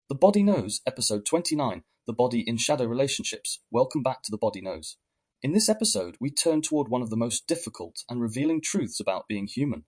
The Body Knows, episode 29, The Body in Shadow Relationships. Welcome back to The Body Knows. In this episode, we turn toward one of the most difficult and revealing truths about being human.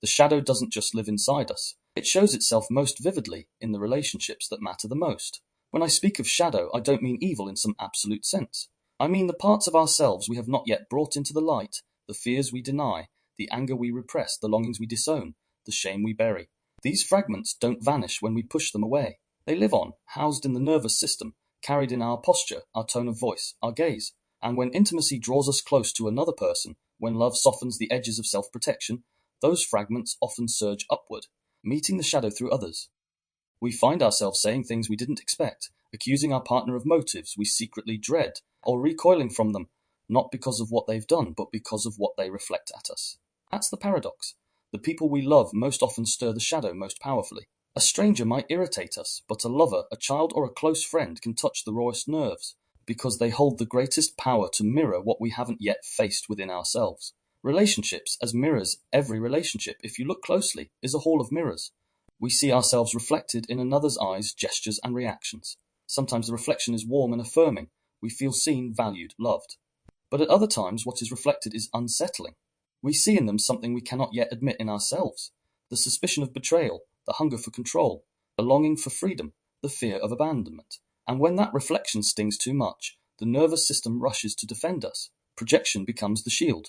The shadow doesn't just live inside us. It shows itself most vividly in the relationships that matter the most. When I speak of shadow, I don't mean evil in some absolute sense. I mean the parts of ourselves we have not yet brought into the light, the fears we deny, the anger we repress, the longings we disown, the shame we bury. These fragments don't vanish when we push them away. They live on, housed in the nervous system, carried in our posture, our tone of voice, our gaze. And when intimacy draws us close to another person, when love softens the edges of self-protection, those fragments often surge upward, meeting the shadow through others. We find ourselves saying things we didn't expect, accusing our partner of motives we secretly dread, or recoiling from them, not because of what they've done, but because of what they reflect at us. That's the paradox. The people we love most often stir the shadow most powerfully. A stranger might irritate us, but a lover, a child, or a close friend can touch the rawest nerves, because they hold the greatest power to mirror what we haven't yet faced within ourselves. Relationships as mirrors. Every relationship, if you look closely, is a hall of mirrors. We see ourselves reflected in another's eyes, gestures, and reactions. Sometimes the reflection is warm and affirming. We feel seen, valued, loved. But at other times, what is reflected is unsettling. We see in them something we cannot yet admit in ourselves. The suspicion of betrayal, the hunger for control, the longing for freedom, the fear of abandonment. And when that reflection stings too much, the nervous system rushes to defend us. Projection becomes the shield.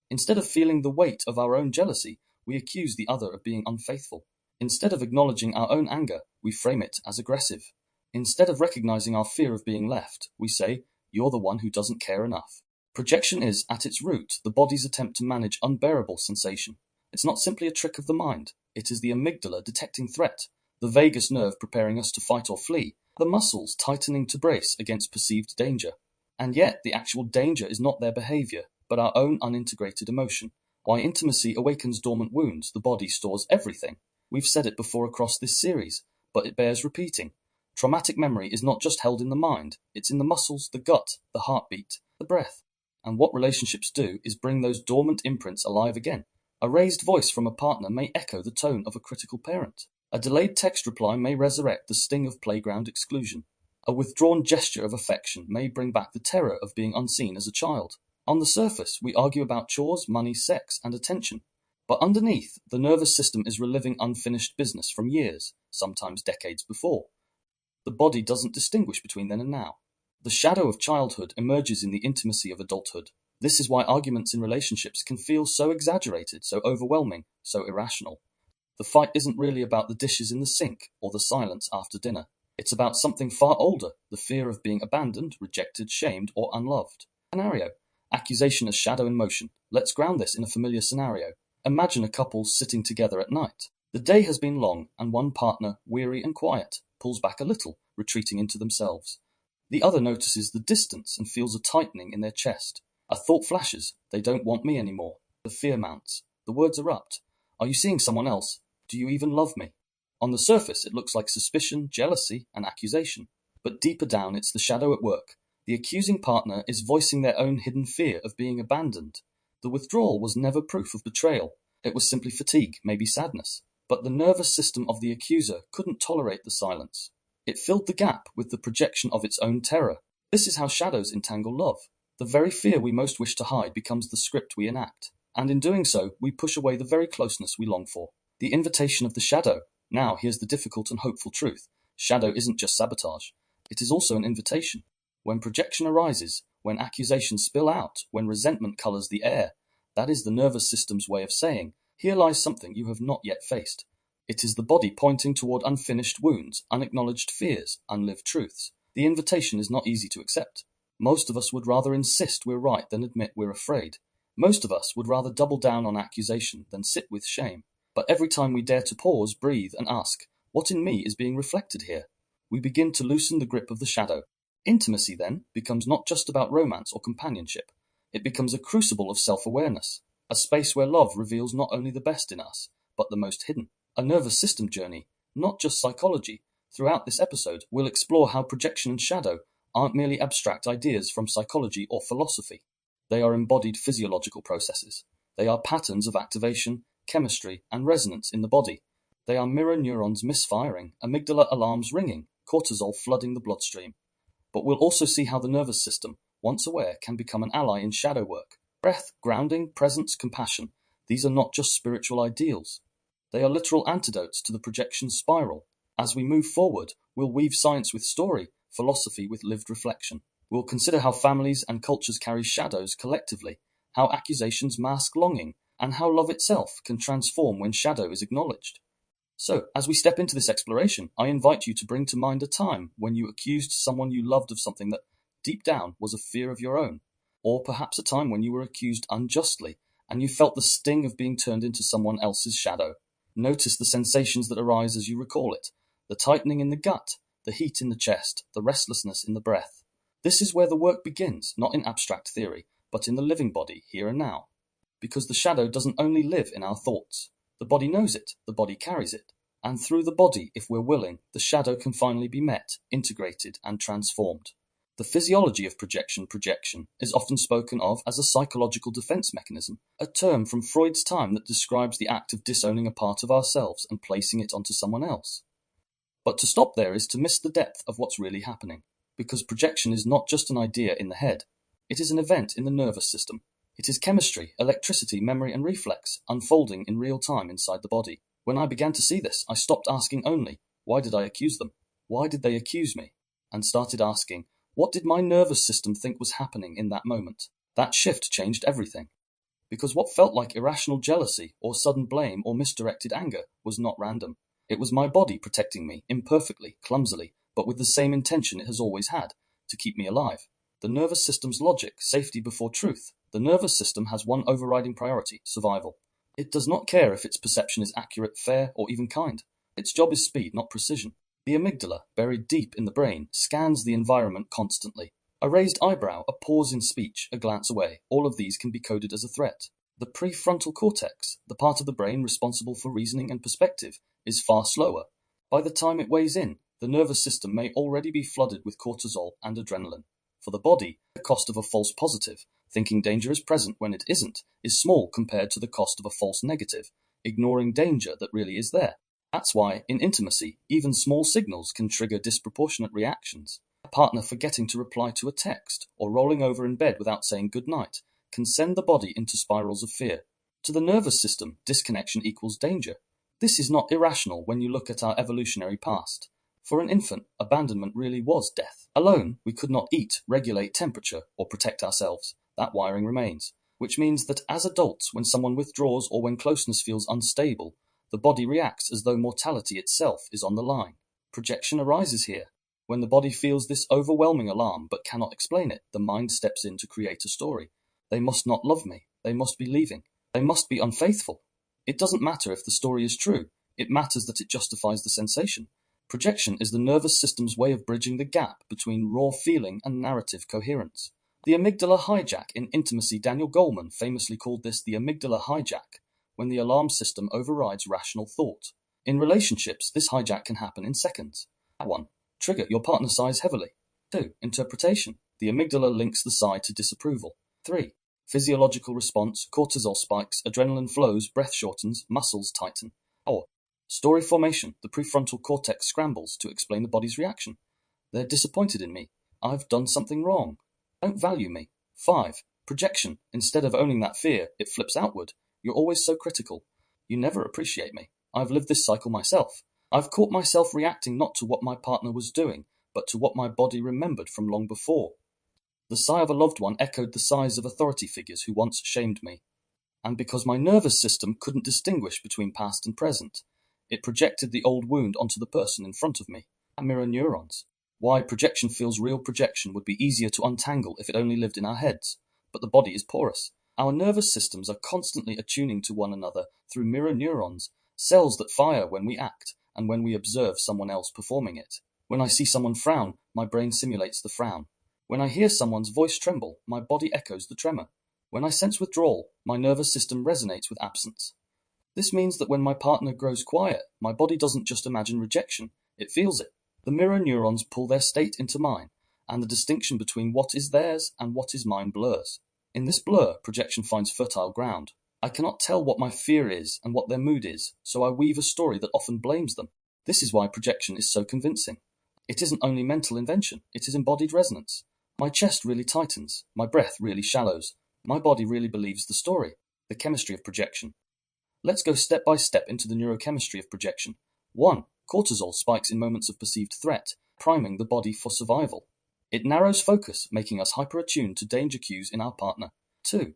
Instead of feeling the weight of our own jealousy, we accuse the other of being unfaithful. Instead of acknowledging our own anger, we frame it as aggressive. Instead of recognizing our fear of being left, we say, "You're the one who doesn't care enough." Projection is, at its root, the body's attempt to manage unbearable sensation. It's not simply a trick of the mind. It is the amygdala detecting threat, the vagus nerve preparing us to fight or flee, the muscles tightening to brace against perceived danger. And yet, the actual danger is not their behavior, but our own unintegrated emotion. Why intimacy awakens dormant wounds, the body stores everything. We've said it before across this series, but it bears repeating. Traumatic memory is not just held in the mind, it's in the muscles, the gut, the heartbeat, the breath. And what relationships do is bring those dormant imprints alive again. A raised voice from a partner may echo the tone of a critical parent. A delayed text reply may resurrect the sting of playground exclusion. A withdrawn gesture of affection may bring back the terror of being unseen as a child. On the surface, we argue about chores, money, sex, and attention. But underneath, the nervous system is reliving unfinished business from years, sometimes decades before. The body doesn't distinguish between then and now. The shadow of childhood emerges in the intimacy of adulthood. This is why arguments in relationships can feel so exaggerated, so overwhelming, so irrational. The fight isn't really about the dishes in the sink or the silence after dinner. It's about something far older, the fear of being abandoned, rejected, shamed, or unloved. Scenario. Accusation as shadow in motion. Let's ground this in a familiar scenario. Imagine a couple sitting together at night. The day has been long, and one partner, weary and quiet, pulls back a little, retreating into themselves. The other notices the distance and feels a tightening in their chest. A thought flashes. They don't want me anymore. The fear mounts. The words erupt. Are you seeing someone else? Do you even love me? On the surface, it looks like suspicion, jealousy, and accusation. But deeper down, it's the shadow at work. The accusing partner is voicing their own hidden fear of being abandoned. The withdrawal was never proof of betrayal. It was simply fatigue, maybe sadness. But the nervous system of the accuser couldn't tolerate the silence. It filled the gap with the projection of its own terror. This is how shadows entangle love. The very fear we most wish to hide becomes the script we enact. And in doing so, we push away the very closeness we long for. The invitation of the shadow. Now, here's the difficult and hopeful truth. Shadow isn't just sabotage. It is also an invitation. When projection arises, when accusations spill out, when resentment colors the air, that is the nervous system's way of saying, here lies something you have not yet faced. It is the body pointing toward unfinished wounds, unacknowledged fears, unlived truths. The invitation is not easy to accept. Most of us would rather insist we're right than admit we're afraid. Most of us would rather double down on accusation than sit with shame. But every time we dare to pause, breathe, and ask, what in me is being reflected here? We begin to loosen the grip of the shadow. Intimacy, then, becomes not just about romance or companionship. It becomes a crucible of self-awareness, a space where love reveals not only the best in us, but the most hidden. A nervous system journey, not just psychology. Throughout this episode, we'll explore how projection and shadow aren't merely abstract ideas from psychology or philosophy. They are embodied physiological processes. They are patterns of activation, chemistry, and resonance in the body. They are mirror neurons misfiring, amygdala alarms ringing, cortisol flooding the bloodstream. But we'll also see how the nervous system, once aware, can become an ally in shadow work. Breath, grounding, presence, compassion. These are not just spiritual ideals. They are literal antidotes to the projection spiral. As we move forward, we'll weave science with story, philosophy with lived reflection. We'll consider how families and cultures carry shadows collectively, how accusations mask longing, and how love itself can transform when shadow is acknowledged. So, as we step into this exploration, I invite you to bring to mind a time when you accused someone you loved of something that, deep down, was a fear of your own. Or perhaps a time when you were accused unjustly, and you felt the sting of being turned into someone else's shadow. Notice the sensations that arise as you recall it, the tightening in the gut, the heat in the chest, the restlessness in the breath. This is where the work begins, not in abstract theory, but in the living body, here and now. Because the shadow doesn't only live in our thoughts. The body knows it, the body carries it. And through the body, if we're willing, the shadow can finally be met, integrated, and transformed. The physiology of projection is often spoken of as a psychological defense mechanism, a term from Freud's time that describes the act of disowning a part of ourselves and placing it onto someone else. But to stop there is to miss the depth of what's really happening, because projection is not just an idea in the head. It is an event in the nervous system. It is chemistry, electricity, memory, and reflex unfolding in real time inside the body. When I began to see this, I stopped asking only, why did I accuse them? Why did they accuse me? And started asking, what did my nervous system think was happening in that moment? That shift changed everything. Because what felt like irrational jealousy or sudden blame or misdirected anger was not random. It was my body protecting me, imperfectly, clumsily, but with the same intention it has always had, to keep me alive. The nervous system's logic, safety before truth. The nervous system has one overriding priority, survival. It does not care if its perception is accurate, fair, or even kind. Its job is speed, not precision. The amygdala, buried deep in the brain, scans the environment constantly. A raised eyebrow, a pause in speech, a glance away, all of these can be coded as a threat. The prefrontal cortex, the part of the brain responsible for reasoning and perspective, is far slower. By the time it weighs in, the nervous system may already be flooded with cortisol and adrenaline. For the body, the cost of a false positive, thinking danger is present when it isn't, is small compared to the cost of a false negative, ignoring danger that really is there. That's why, in intimacy, even small signals can trigger disproportionate reactions. A partner forgetting to reply to a text, or rolling over in bed without saying goodnight, can send the body into spirals of fear. To the nervous system, disconnection equals danger. This is not irrational when you look at our evolutionary past. For an infant, abandonment really was death. Alone, we could not eat, regulate temperature, or protect ourselves. That wiring remains. Which means that as adults, when someone withdraws or when closeness feels unstable, the body reacts as though mortality itself is on the line. Projection arises here. When the body feels this overwhelming alarm but cannot explain it, the mind steps in to create a story. They must not love me. They must be leaving. They must be unfaithful. It doesn't matter if the story is true. It matters that it justifies the sensation. Projection is the nervous system's way of bridging the gap between raw feeling and narrative coherence. The amygdala hijack in intimacy. Daniel Goleman famously called this the amygdala hijack, when the alarm system overrides rational thought. In relationships, this hijack can happen in seconds. 1. Trigger, your partner sighs heavily. 2. Interpretation. The amygdala links the sigh to disapproval. 3. Physiological response, cortisol spikes, adrenaline flows, breath shortens, muscles tighten. 4. Story formation. The prefrontal cortex scrambles to explain the body's reaction. They're disappointed in me. I've done something wrong. Don't value me. 5. Projection. Instead of owning that fear, it flips outward. You're always so critical. You never appreciate me. I've lived this cycle myself. I've caught myself reacting not to what my partner was doing, but to what my body remembered from long before. The sigh of a loved one echoed the sighs of authority figures who once shamed me. And because my nervous system couldn't distinguish between past and present, it projected the old wound onto the person in front of me. Mirror neurons. Why projection feels real. Projection would be easier to untangle if it only lived in our heads. But the body is porous. Our nervous systems are constantly attuning to one another through mirror neurons, cells that fire when we act and when we observe someone else performing it. When I see someone frown, my brain simulates the frown. When I hear someone's voice tremble, my body echoes the tremor. When I sense withdrawal, my nervous system resonates with absence. This means that when my partner grows quiet, my body doesn't just imagine rejection, it feels it. The mirror neurons pull their state into mine, and the distinction between what is theirs and what is mine blurs. In this blur, projection finds fertile ground. I cannot tell what my fear is and what their mood is, so I weave a story that often blames them. This is why projection is so convincing. It isn't only mental invention, it is embodied resonance. My chest really tightens, my breath really shallows, my body really believes the story, the chemistry of projection. Let's go step by step into the neurochemistry of projection. 1. Cortisol spikes in moments of perceived threat, priming the body for survival. It narrows focus, making us hyper-attuned to danger cues in our partner. 2.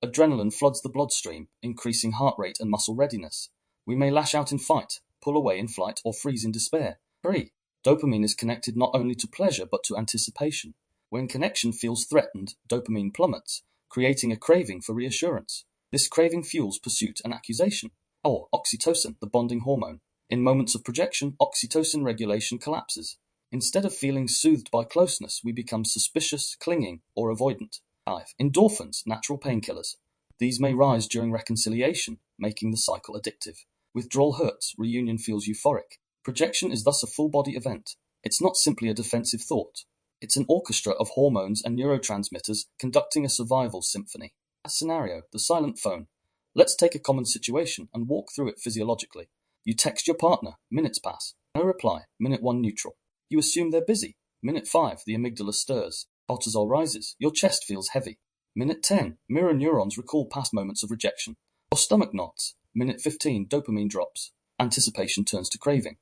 Adrenaline floods the bloodstream, increasing heart rate and muscle readiness. We may lash out in fight, pull away in flight, or freeze in despair. 3. Dopamine is connected not only to pleasure but to anticipation. When connection feels threatened, dopamine plummets, creating a craving for reassurance. This craving fuels pursuit and accusation. Or oxytocin, the bonding hormone. In moments of projection, oxytocin regulation collapses. Instead of feeling soothed by closeness, we become suspicious, clinging, or avoidant. 5. Endorphins, natural painkillers. These may rise during reconciliation, making the cycle addictive. Withdrawal hurts, reunion feels euphoric. Projection is thus a full-body event. It's not simply a defensive thought. It's an orchestra of hormones and neurotransmitters conducting a survival symphony. A scenario, the silent phone. Let's take a common situation and walk through it physiologically. You text your partner, minutes pass. No reply, minute 1 neutral. You assume they're busy. Minute 5, the amygdala stirs. Cortisol rises, your chest feels heavy. Minute 10, mirror neurons recall past moments of rejection. Your stomach knots. Minute 15, dopamine drops. Anticipation turns to craving.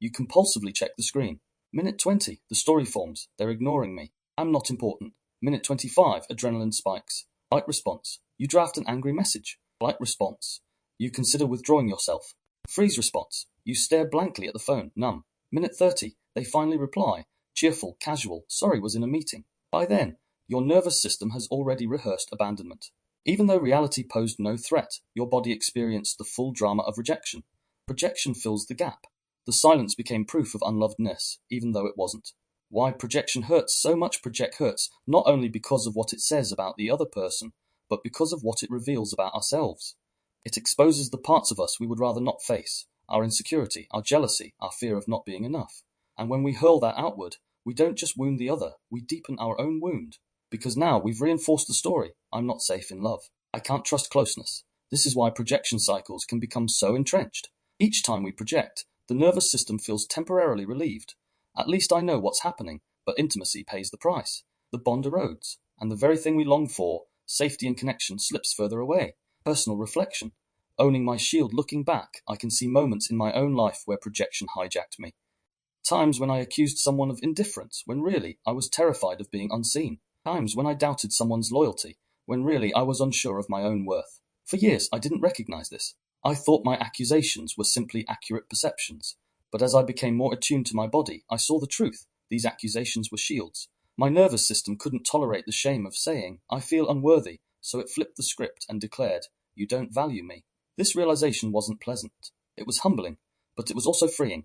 You compulsively check the screen. Minute 20, the story forms. They're ignoring me. I'm not important. Minute 25, adrenaline spikes. Light response. You draft an angry message. Light response. You consider withdrawing yourself. Freeze response. You stare blankly at the phone, numb. Minute 30, they finally reply. Cheerful, casual, sorry, was in a meeting. By then, your nervous system has already rehearsed abandonment. Even though reality posed no threat, your body experienced the full drama of rejection. Projection fills the gap. The silence became proof of unlovedness, even though it wasn't. Why projection hurts so much. Project hurts not only because of what it says about the other person, but because of what it reveals about ourselves. It exposes the parts of us we would rather not face, our insecurity, our jealousy, our fear of not being enough. And when we hurl that outward, we don't just wound the other, we deepen our own wound. Because now we've reinforced the story, I'm not safe in love. I can't trust closeness. This is why projection cycles can become so entrenched. Each time we project, the nervous system feels temporarily relieved. At least I know what's happening, but intimacy pays the price. The bond erodes, and the very thing we long for, safety and connection, slips further away. Personal reflection. Owning my shield, looking back, I can see moments in my own life where projection hijacked me. Times when I accused someone of indifference, when really I was terrified of being unseen. Times when I doubted someone's loyalty, when really I was unsure of my own worth. For years I didn't recognize this. I thought my accusations were simply accurate perceptions. But as I became more attuned to my body, I saw the truth. These accusations were shields. My nervous system couldn't tolerate the shame of saying, I feel unworthy, so it flipped the script and declared, you don't value me. This realization wasn't pleasant. It was humbling, but it was also freeing.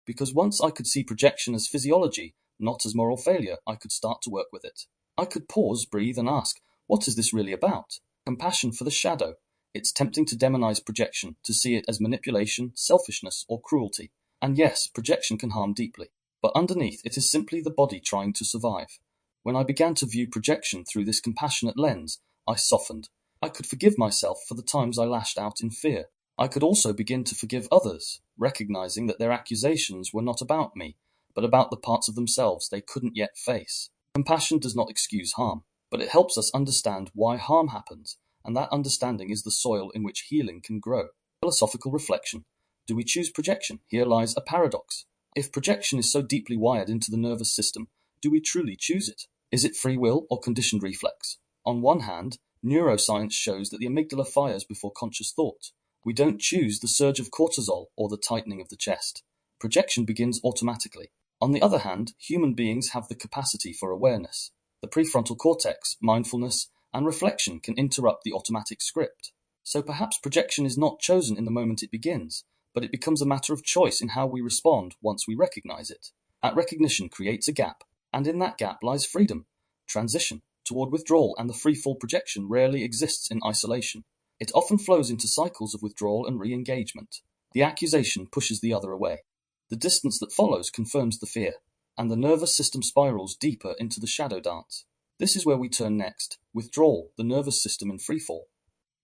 Because once I could see projection as physiology, not as moral failure, I could start to work with it. I could pause, breathe, and ask, what is this really about? Compassion for the shadow. It's tempting to demonize projection, to see it as manipulation, selfishness, or cruelty. And yes, projection can harm deeply. But underneath, it is simply the body trying to survive. When I began to view projection through this compassionate lens, I softened. I could forgive myself for the times I lashed out in fear. I could also begin to forgive others, recognizing that their accusations were not about me, but about the parts of themselves they couldn't yet face. Compassion does not excuse harm, but it helps us understand why harm happens, and that understanding is the soil in which healing can grow. Philosophical reflection. Do we choose projection? Here lies a paradox. If projection is so deeply wired into the nervous system, do we truly choose it? Is it free will or conditioned reflex? On one hand, neuroscience shows that the amygdala fires before conscious thought. We don't choose the surge of cortisol or the tightening of the chest. Projection begins automatically. On the other hand, human beings have the capacity for awareness. The prefrontal cortex, mindfulness, and reflection can interrupt the automatic script. So perhaps projection is not chosen in the moment it begins, but it becomes a matter of choice in how we respond once we recognize it. That recognition creates a gap, and in that gap lies freedom. Transition toward withdrawal and the freefall projection rarely exists in isolation. It often flows into cycles of withdrawal and re-engagement. The accusation pushes the other away. The distance that follows confirms the fear, and the nervous system spirals deeper into the shadow dance. This is where we turn next. Withdrawal, the nervous system in freefall.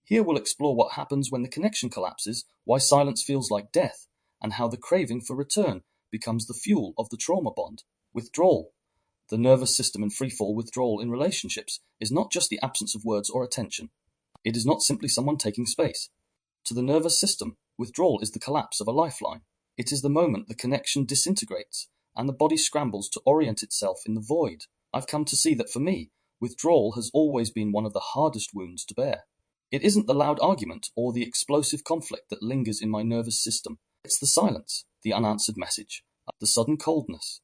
Here we'll explore what happens when the connection collapses, why silence feels like death, and how the craving for return becomes the fuel of the trauma bond. Withdrawal. The nervous system in freefall withdrawal in relationships is not just the absence of words or attention. It is not simply someone taking space. To the nervous system, withdrawal is the collapse of a lifeline. It is the moment the connection disintegrates and the body scrambles to orient itself in the void. I've come to see that for me, withdrawal has always been one of the hardest wounds to bear. It isn't the loud argument or the explosive conflict that lingers in my nervous system. It's the silence, the unanswered message, the sudden coldness,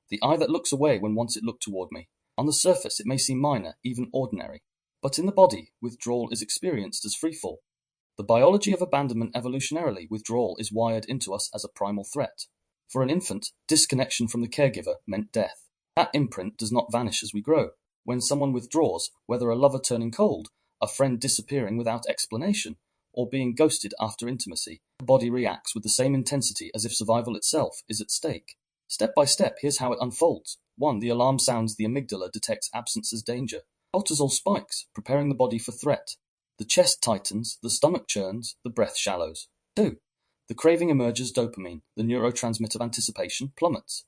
the eye that looks away when once it looked toward me. On the surface, it may seem minor, even ordinary. But in the body, withdrawal is experienced as freefall. The biology of abandonment evolutionarily, withdrawal is wired into us as a primal threat. For an infant, disconnection from the caregiver meant death. That imprint does not vanish as we grow. When someone withdraws, whether a lover turning cold, a friend disappearing without explanation, or being ghosted after intimacy, the body reacts with the same intensity as if survival itself is at stake. Step by step, here's how it unfolds. 1. The alarm sounds. The amygdala detects absence as danger. Cortisol spikes, preparing the body for threat. The chest tightens, the stomach churns, the breath shallows. 2. The craving emerges. Dopamine, the neurotransmitter of anticipation, plummets.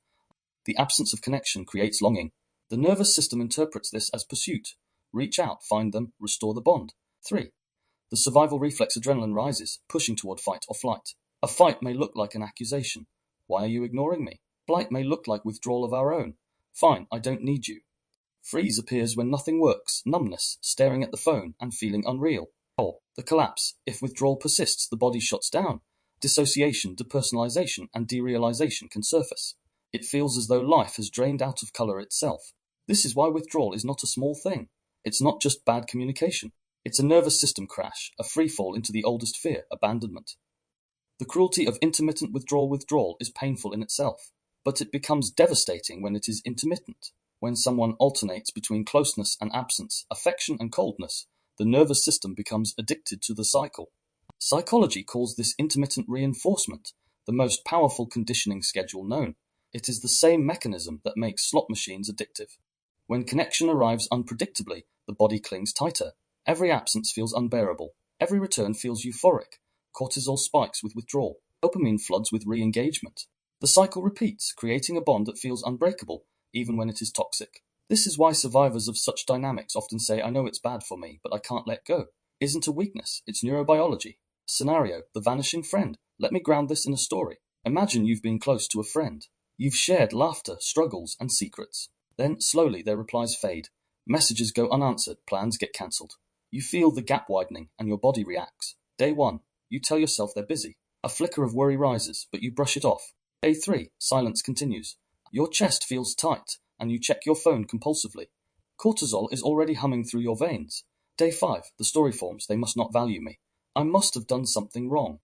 The absence of connection creates longing. The nervous system interprets this as pursuit. Reach out, find them, restore the bond. 3. The survival reflex. Adrenaline rises, pushing toward fight or flight. A fight may look like an accusation. Why are you ignoring me? Flight may look like withdrawal of our own. Fine, I don't need you. Freeze appears when nothing works, numbness, staring at the phone and feeling unreal. Or the collapse. If withdrawal persists, the body shuts down. Dissociation, depersonalization, and derealization can surface. It feels as though life has drained out of color itself. This is why withdrawal is not a small thing. It's not just bad communication. It's a nervous system crash, a freefall into the oldest fear, abandonment. The cruelty of intermittent withdrawal is painful in itself, but it becomes devastating when it is intermittent. When someone alternates between closeness and absence, affection and coldness, the nervous system becomes addicted to the cycle. Psychology calls this intermittent reinforcement the most powerful conditioning schedule known. It is the same mechanism that makes slot machines addictive. When connection arrives unpredictably, the body clings tighter. Every absence feels unbearable. Every return feels euphoric. Cortisol spikes with withdrawal. Dopamine floods with re-engagement. The cycle repeats, creating a bond that feels unbreakable, even when it is toxic. This is why survivors of such dynamics often say, I know it's bad for me, but I can't let go. Isn't a weakness, it's neurobiology. Scenario, the vanishing friend. Let me ground this in a story. Imagine you've been close to a friend. You've shared laughter, struggles, and secrets. Then, slowly, their replies fade. Messages go unanswered, plans get cancelled. You feel the gap widening, and your body reacts. Day 1, you tell yourself they're busy. A flicker of worry rises, but you brush it off. Day 3, silence continues. Your chest feels tight, and you check your phone compulsively. Cortisol is already humming through your veins. Day 5, the story forms. They must not value me. I must have done something wrong.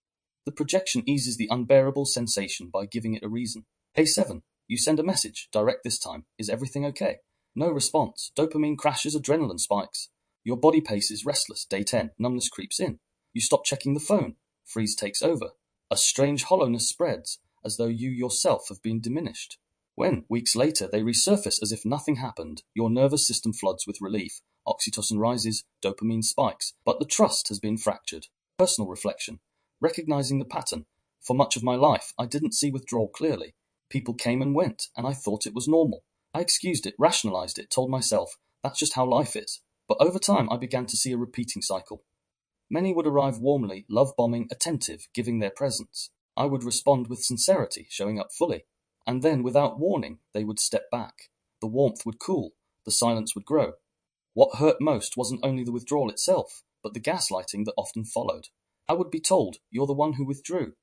The projection eases the unbearable sensation by giving it a reason. Day 7, you send a message, direct this time. Is everything okay? No response. Dopamine crashes, adrenaline spikes. Your body pace is restless. Day 10, numbness creeps in. You stop checking the phone. Freeze takes over. A strange hollowness spreads, as though you yourself have been diminished. When, weeks later, they resurface as if nothing happened, your nervous system floods with relief. Oxytocin rises, dopamine spikes, but the trust has been fractured. Personal reflection. Recognizing the pattern. For much of my life, I didn't see withdrawal clearly. People came and went, and I thought it was normal. I excused it, rationalized it, told myself, that's just how life is. But over time, I began to see a repeating cycle. Many would arrive warmly, love-bombing, attentive, giving their presence. I would respond with sincerity, showing up fully. And then, without warning, they would step back. The warmth would cool. The silence would grow. What hurt most wasn't only the withdrawal itself, but the gaslighting that often followed. I would be told, you're the one who withdrew.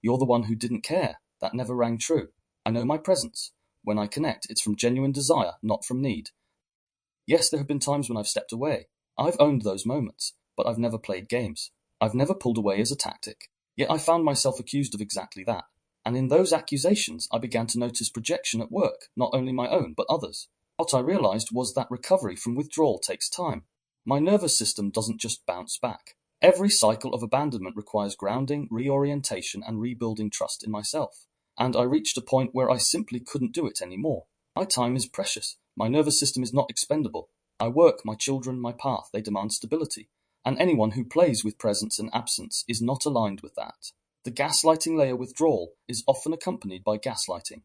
You're the one who didn't care. That never rang true. I know my presence. When I connect, it's from genuine desire, not from need. Yes, there have been times when I've stepped away. I've owned those moments, but I've never played games. I've never pulled away as a tactic. Yet I found myself accused of exactly that. And in those accusations, I began to notice projection at work, not only my own, but others. What I realized was that recovery from withdrawal takes time. My nervous system doesn't just bounce back. Every cycle of abandonment requires grounding, reorientation, and rebuilding trust in myself. And I reached a point where I simply couldn't do it anymore. My time is precious. My nervous system is not expendable. I work, my children, my path, they demand stability. And anyone who plays with presence and absence is not aligned with that. The gaslighting layer withdrawal is often accompanied by gaslighting.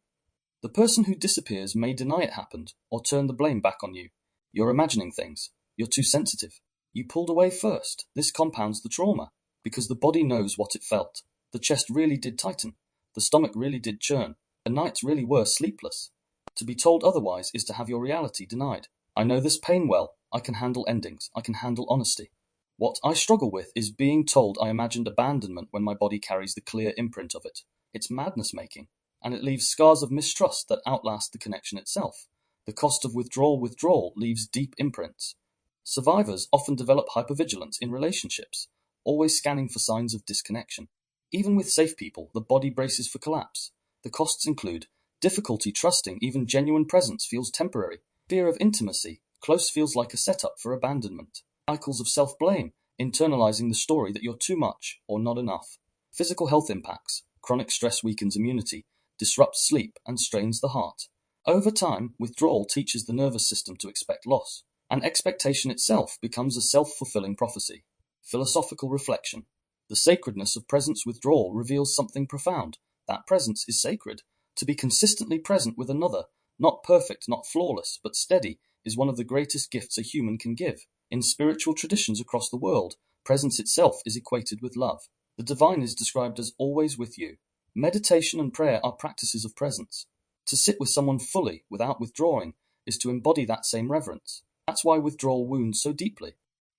The person who disappears may deny it happened or turn the blame back on you. You're imagining things. You're too sensitive. You pulled away first. This compounds the trauma because the body knows what it felt. The chest really did tighten. The stomach really did churn. The nights really were sleepless. To be told otherwise is to have your reality denied. I know this pain well. I can handle endings. I can handle honesty. What I struggle with is being told I imagined abandonment when my body carries the clear imprint of it. It's madness-making, and it leaves scars of mistrust that outlast the connection itself. The cost of withdrawal leaves deep imprints. Survivors often develop hypervigilance in relationships, always scanning for signs of disconnection. Even with safe people, the body braces for collapse. The costs include difficulty trusting even genuine presence feels temporary, fear of intimacy, close feels like a setup for abandonment, cycles of self-blame, internalizing the story that you're too much or not enough, physical health impacts, chronic stress weakens immunity, disrupts sleep, and strains the heart. Over time, withdrawal teaches the nervous system to expect loss, and expectation itself becomes a self-fulfilling prophecy. Philosophical reflection. The sacredness of presence withdrawal reveals something profound. That presence is sacred. To be consistently present with another, not perfect, not flawless, but steady, is one of the greatest gifts a human can give. In spiritual traditions across the world, presence itself is equated with love. The divine is described as always with you. Meditation and prayer are practices of presence. To sit with someone fully, without withdrawing, is to embody that same reverence. That's why withdrawal wounds so deeply.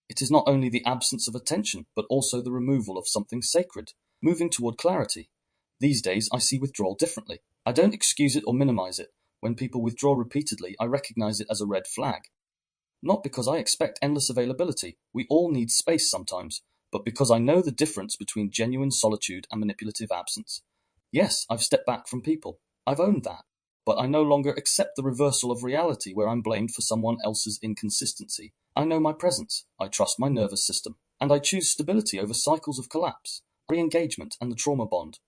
It is not only the absence of attention, but also the removal of something sacred, moving toward clarity. These days, I see withdrawal differently. I don't excuse it or minimize it. When people withdraw repeatedly, I recognize it as a red flag. Not because I expect endless availability, we all need space sometimes, but because I know the difference between genuine solitude and manipulative absence. Yes, I've stepped back from people. I've owned that. But I no longer accept the reversal of reality where I'm blamed for someone else's inconsistency. I know my presence, I trust my nervous system, and I choose stability over cycles of collapse, re-engagement, and the trauma bond.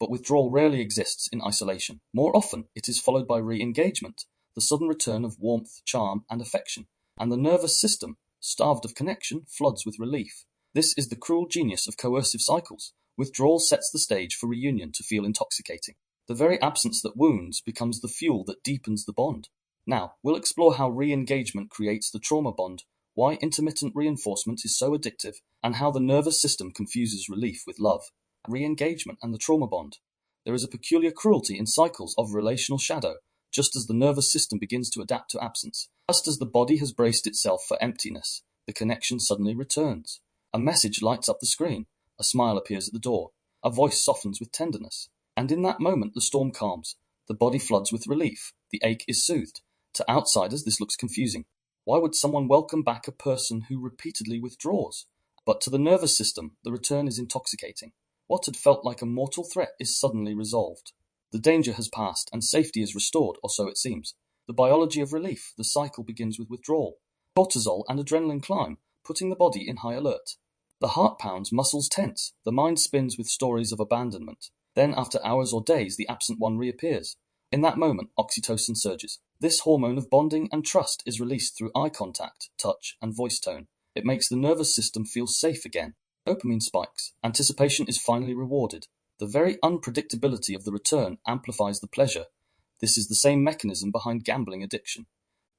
But withdrawal rarely exists in isolation. More often, it is followed by re-engagement, the sudden return of warmth, charm, and affection. And the nervous system, starved of connection, floods with relief. This is the cruel genius of coercive cycles. Withdrawal sets the stage for reunion to feel intoxicating. The very absence that wounds becomes the fuel that deepens the bond. Now, we'll explore how re-engagement creates the trauma bond, why intermittent reinforcement is so addictive, and how the nervous system confuses relief with love. Re-engagement and the trauma bond. There is a peculiar cruelty in cycles of relational shadow. Just as the nervous system begins to adapt to absence, just as the body has braced itself for emptiness, the connection suddenly returns. A message lights up the screen, a smile appears at the door, a voice softens with tenderness, and in that moment the storm calms, the body floods with relief, the ache is soothed. To outsiders this looks confusing. Why would someone welcome back a person who repeatedly withdraws? But to the nervous system, the return is intoxicating. What had felt like a mortal threat is suddenly resolved. The danger has passed, and safety is restored, or so it seems. The biology of relief, the cycle begins with withdrawal. Cortisol and adrenaline climb, putting the body in high alert. The heart pounds, muscles tense, the mind spins with stories of abandonment. Then, after hours or days, the absent one reappears. In that moment, oxytocin surges. This hormone of bonding and trust is released through eye contact, touch, and voice tone. It makes the nervous system feel safe again. Dopamine spikes. Anticipation is finally rewarded. The very unpredictability of the return amplifies the pleasure. This is the same mechanism behind gambling addiction.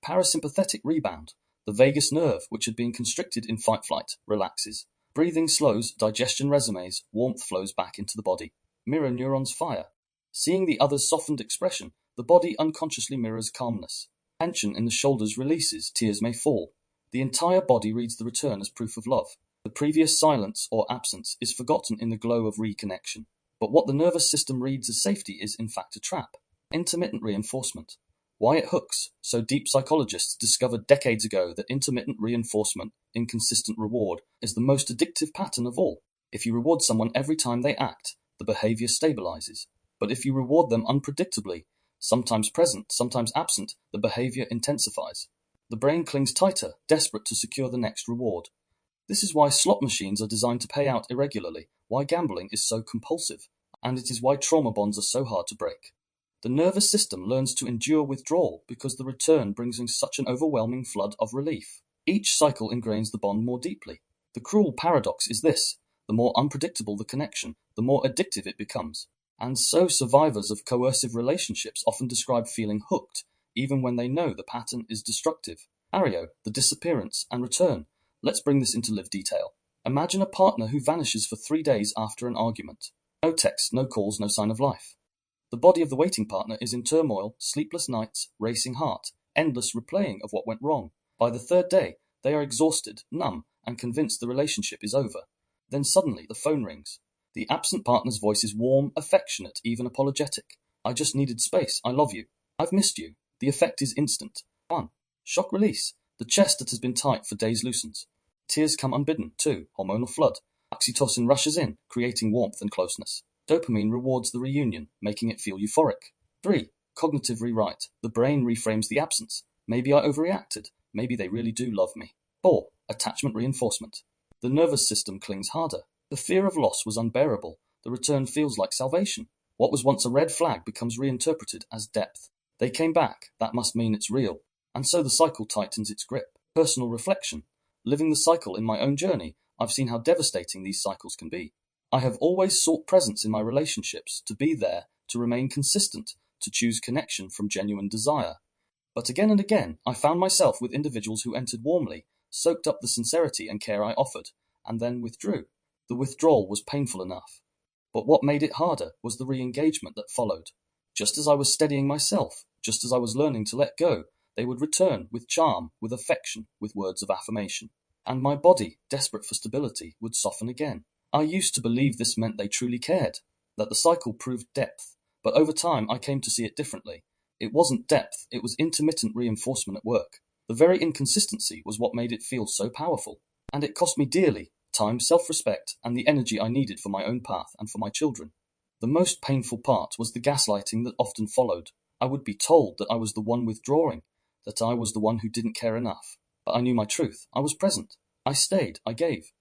Parasympathetic rebound. The vagus nerve, which had been constricted in fight-flight, relaxes. Breathing slows, digestion resumes, warmth flows back into the body. Mirror neurons fire. Seeing the other's softened expression, the body unconsciously mirrors calmness. Tension in the shoulders releases, tears may fall. The entire body reads the return as proof of love. The previous silence or absence is forgotten in the glow of reconnection. But what the nervous system reads as safety is in fact a trap. Intermittent reinforcement. Why it hooks. So deep psychologists discovered decades ago that intermittent reinforcement, inconsistent reward, is the most addictive pattern of all. If you reward someone every time they act, the behavior stabilizes. But if you reward them unpredictably, sometimes present, sometimes absent, the behavior intensifies. The brain clings tighter, desperate to secure the next reward. This is why slot machines are designed to pay out irregularly, why gambling is so compulsive, and it is why trauma bonds are so hard to break. The nervous system learns to endure withdrawal because the return brings in such an overwhelming flood of relief. Each cycle ingrains the bond more deeply. The cruel paradox is this: the more unpredictable the connection, the more addictive it becomes. And so survivors of coercive relationships often describe feeling hooked, even when they know the pattern is destructive. Ario, the disappearance and return. Let's bring this into live detail. Imagine a partner who vanishes for 3 days after an argument. No text, no calls, no sign of life. The body of the waiting partner is in turmoil, sleepless nights, racing heart, endless replaying of what went wrong. By the 3rd day, they are exhausted, numb, and convinced the relationship is over. Then suddenly the phone rings. The absent partner's voice is warm, affectionate, even apologetic. I just needed space. I love you. I've missed you. The effect is instant. 1. Shock release. The chest that has been tight for days loosens. Tears come unbidden. 2. Hormonal flood. Oxytocin rushes in, creating warmth and closeness. Dopamine rewards the reunion, making it feel euphoric. 3. Cognitive rewrite. The brain reframes the absence. Maybe I overreacted. Maybe they really do love me. 4. Attachment reinforcement. The nervous system clings harder. The fear of loss was unbearable. The return feels like salvation. What was once a red flag becomes reinterpreted as depth. They came back. That must mean it's real. And so the cycle tightens its grip. Personal reflection. Living the cycle in my own journey, I've seen how devastating these cycles can be. I have always sought presence in my relationships, to be there, to remain consistent, to choose connection from genuine desire. But again and again, I found myself with individuals who entered warmly, soaked up the sincerity and care I offered, and then withdrew. The withdrawal was painful enough. But what made it harder was the re-engagement that followed. Just as I was steadying myself, just as I was learning to let go, they would return with charm, with affection, with words of affirmation. And my body, desperate for stability, would soften again. I used to believe this meant they truly cared, that the cycle proved depth, but over time I came to see it differently. It wasn't depth, it was intermittent reinforcement at work. The very inconsistency was what made it feel so powerful. And it cost me dearly, time, self-respect, and the energy I needed for my own path and for my children. The most painful part was the gaslighting that often followed. I would be told that I was the one withdrawing, that I was the one who didn't care enough. But I knew my truth. I was present. I stayed. I gave.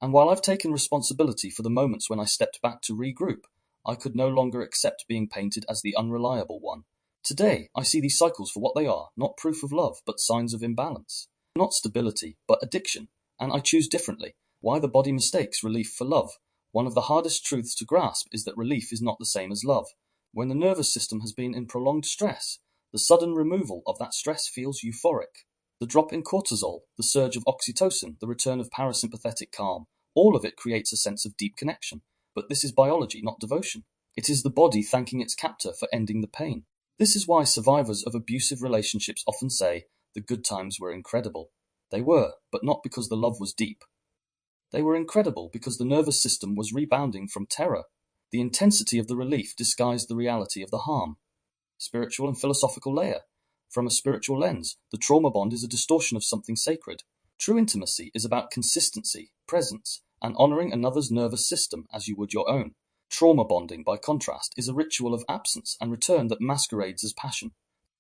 And while I've taken responsibility for the moments when I stepped back to regroup, I could no longer accept being painted as the unreliable one. Today, I see these cycles for what they are, not proof of love, but signs of imbalance. Not stability, but addiction. And I choose differently. Why the body mistakes relief for love. One of the hardest truths to grasp is that relief is not the same as love. When the nervous system has been in prolonged stress, the sudden removal of that stress feels euphoric. The drop in cortisol, the surge of oxytocin, the return of parasympathetic calm, all of it creates a sense of deep connection. But this is biology, not devotion. It is the body thanking its captor for ending the pain. This is why survivors of abusive relationships often say, the good times were incredible. They were, but not because the love was deep. They were incredible because the nervous system was rebounding from terror. The intensity of the relief disguised the reality of the harm. Spiritual and philosophical layer. From a spiritual lens, the trauma bond is a distortion of something sacred. True intimacy is about consistency, presence, and honoring another's nervous system as you would your own. Trauma bonding, by contrast, is a ritual of absence and return that masquerades as passion.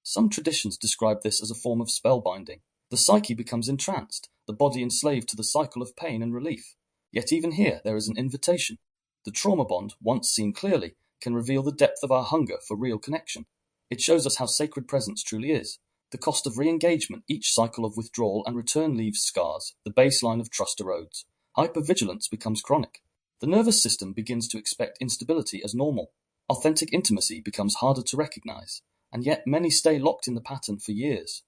Some traditions describe this as a form of spellbinding. The psyche becomes entranced, the body enslaved to the cycle of pain and relief. Yet even here there is an invitation. The trauma bond, once seen clearly, can reveal the depth of our hunger for real connection. It shows us how sacred presence truly is. The cost of re-engagement, each cycle of withdrawal and return leaves scars. The baseline of trust erodes. Hypervigilance becomes chronic. The nervous system begins to expect instability as normal. Authentic intimacy becomes harder to recognize. And yet many stay locked in the pattern for years.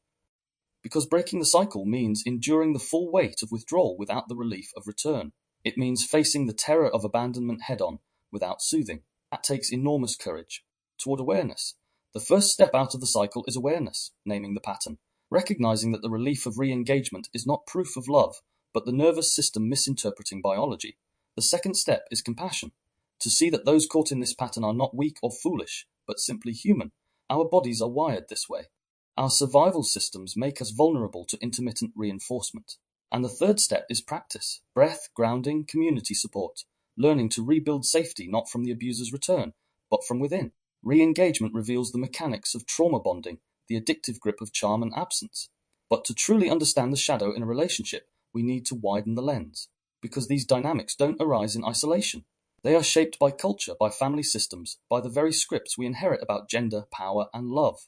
Because breaking the cycle means enduring the full weight of withdrawal without the relief of return. It means facing the terror of abandonment head-on without soothing. That takes enormous courage. Toward awareness. The first step out of the cycle is awareness, naming the pattern, recognizing that the relief of re-engagement is not proof of love, but the nervous system misinterpreting biology. The second step is compassion, to see that those caught in this pattern are not weak or foolish, but simply human. Our bodies are wired this way. Our survival systems make us vulnerable to intermittent reinforcement. And the third step is practice, breath, grounding, community support, learning to rebuild safety not from the abuser's return, but from within. Re-engagement reveals the mechanics of trauma bonding, the addictive grip of charm and absence. But to truly understand the shadow in a relationship, we need to widen the lens, because these dynamics don't arise in isolation. They are shaped by culture, by family systems, by the very scripts we inherit about gender, power, and love.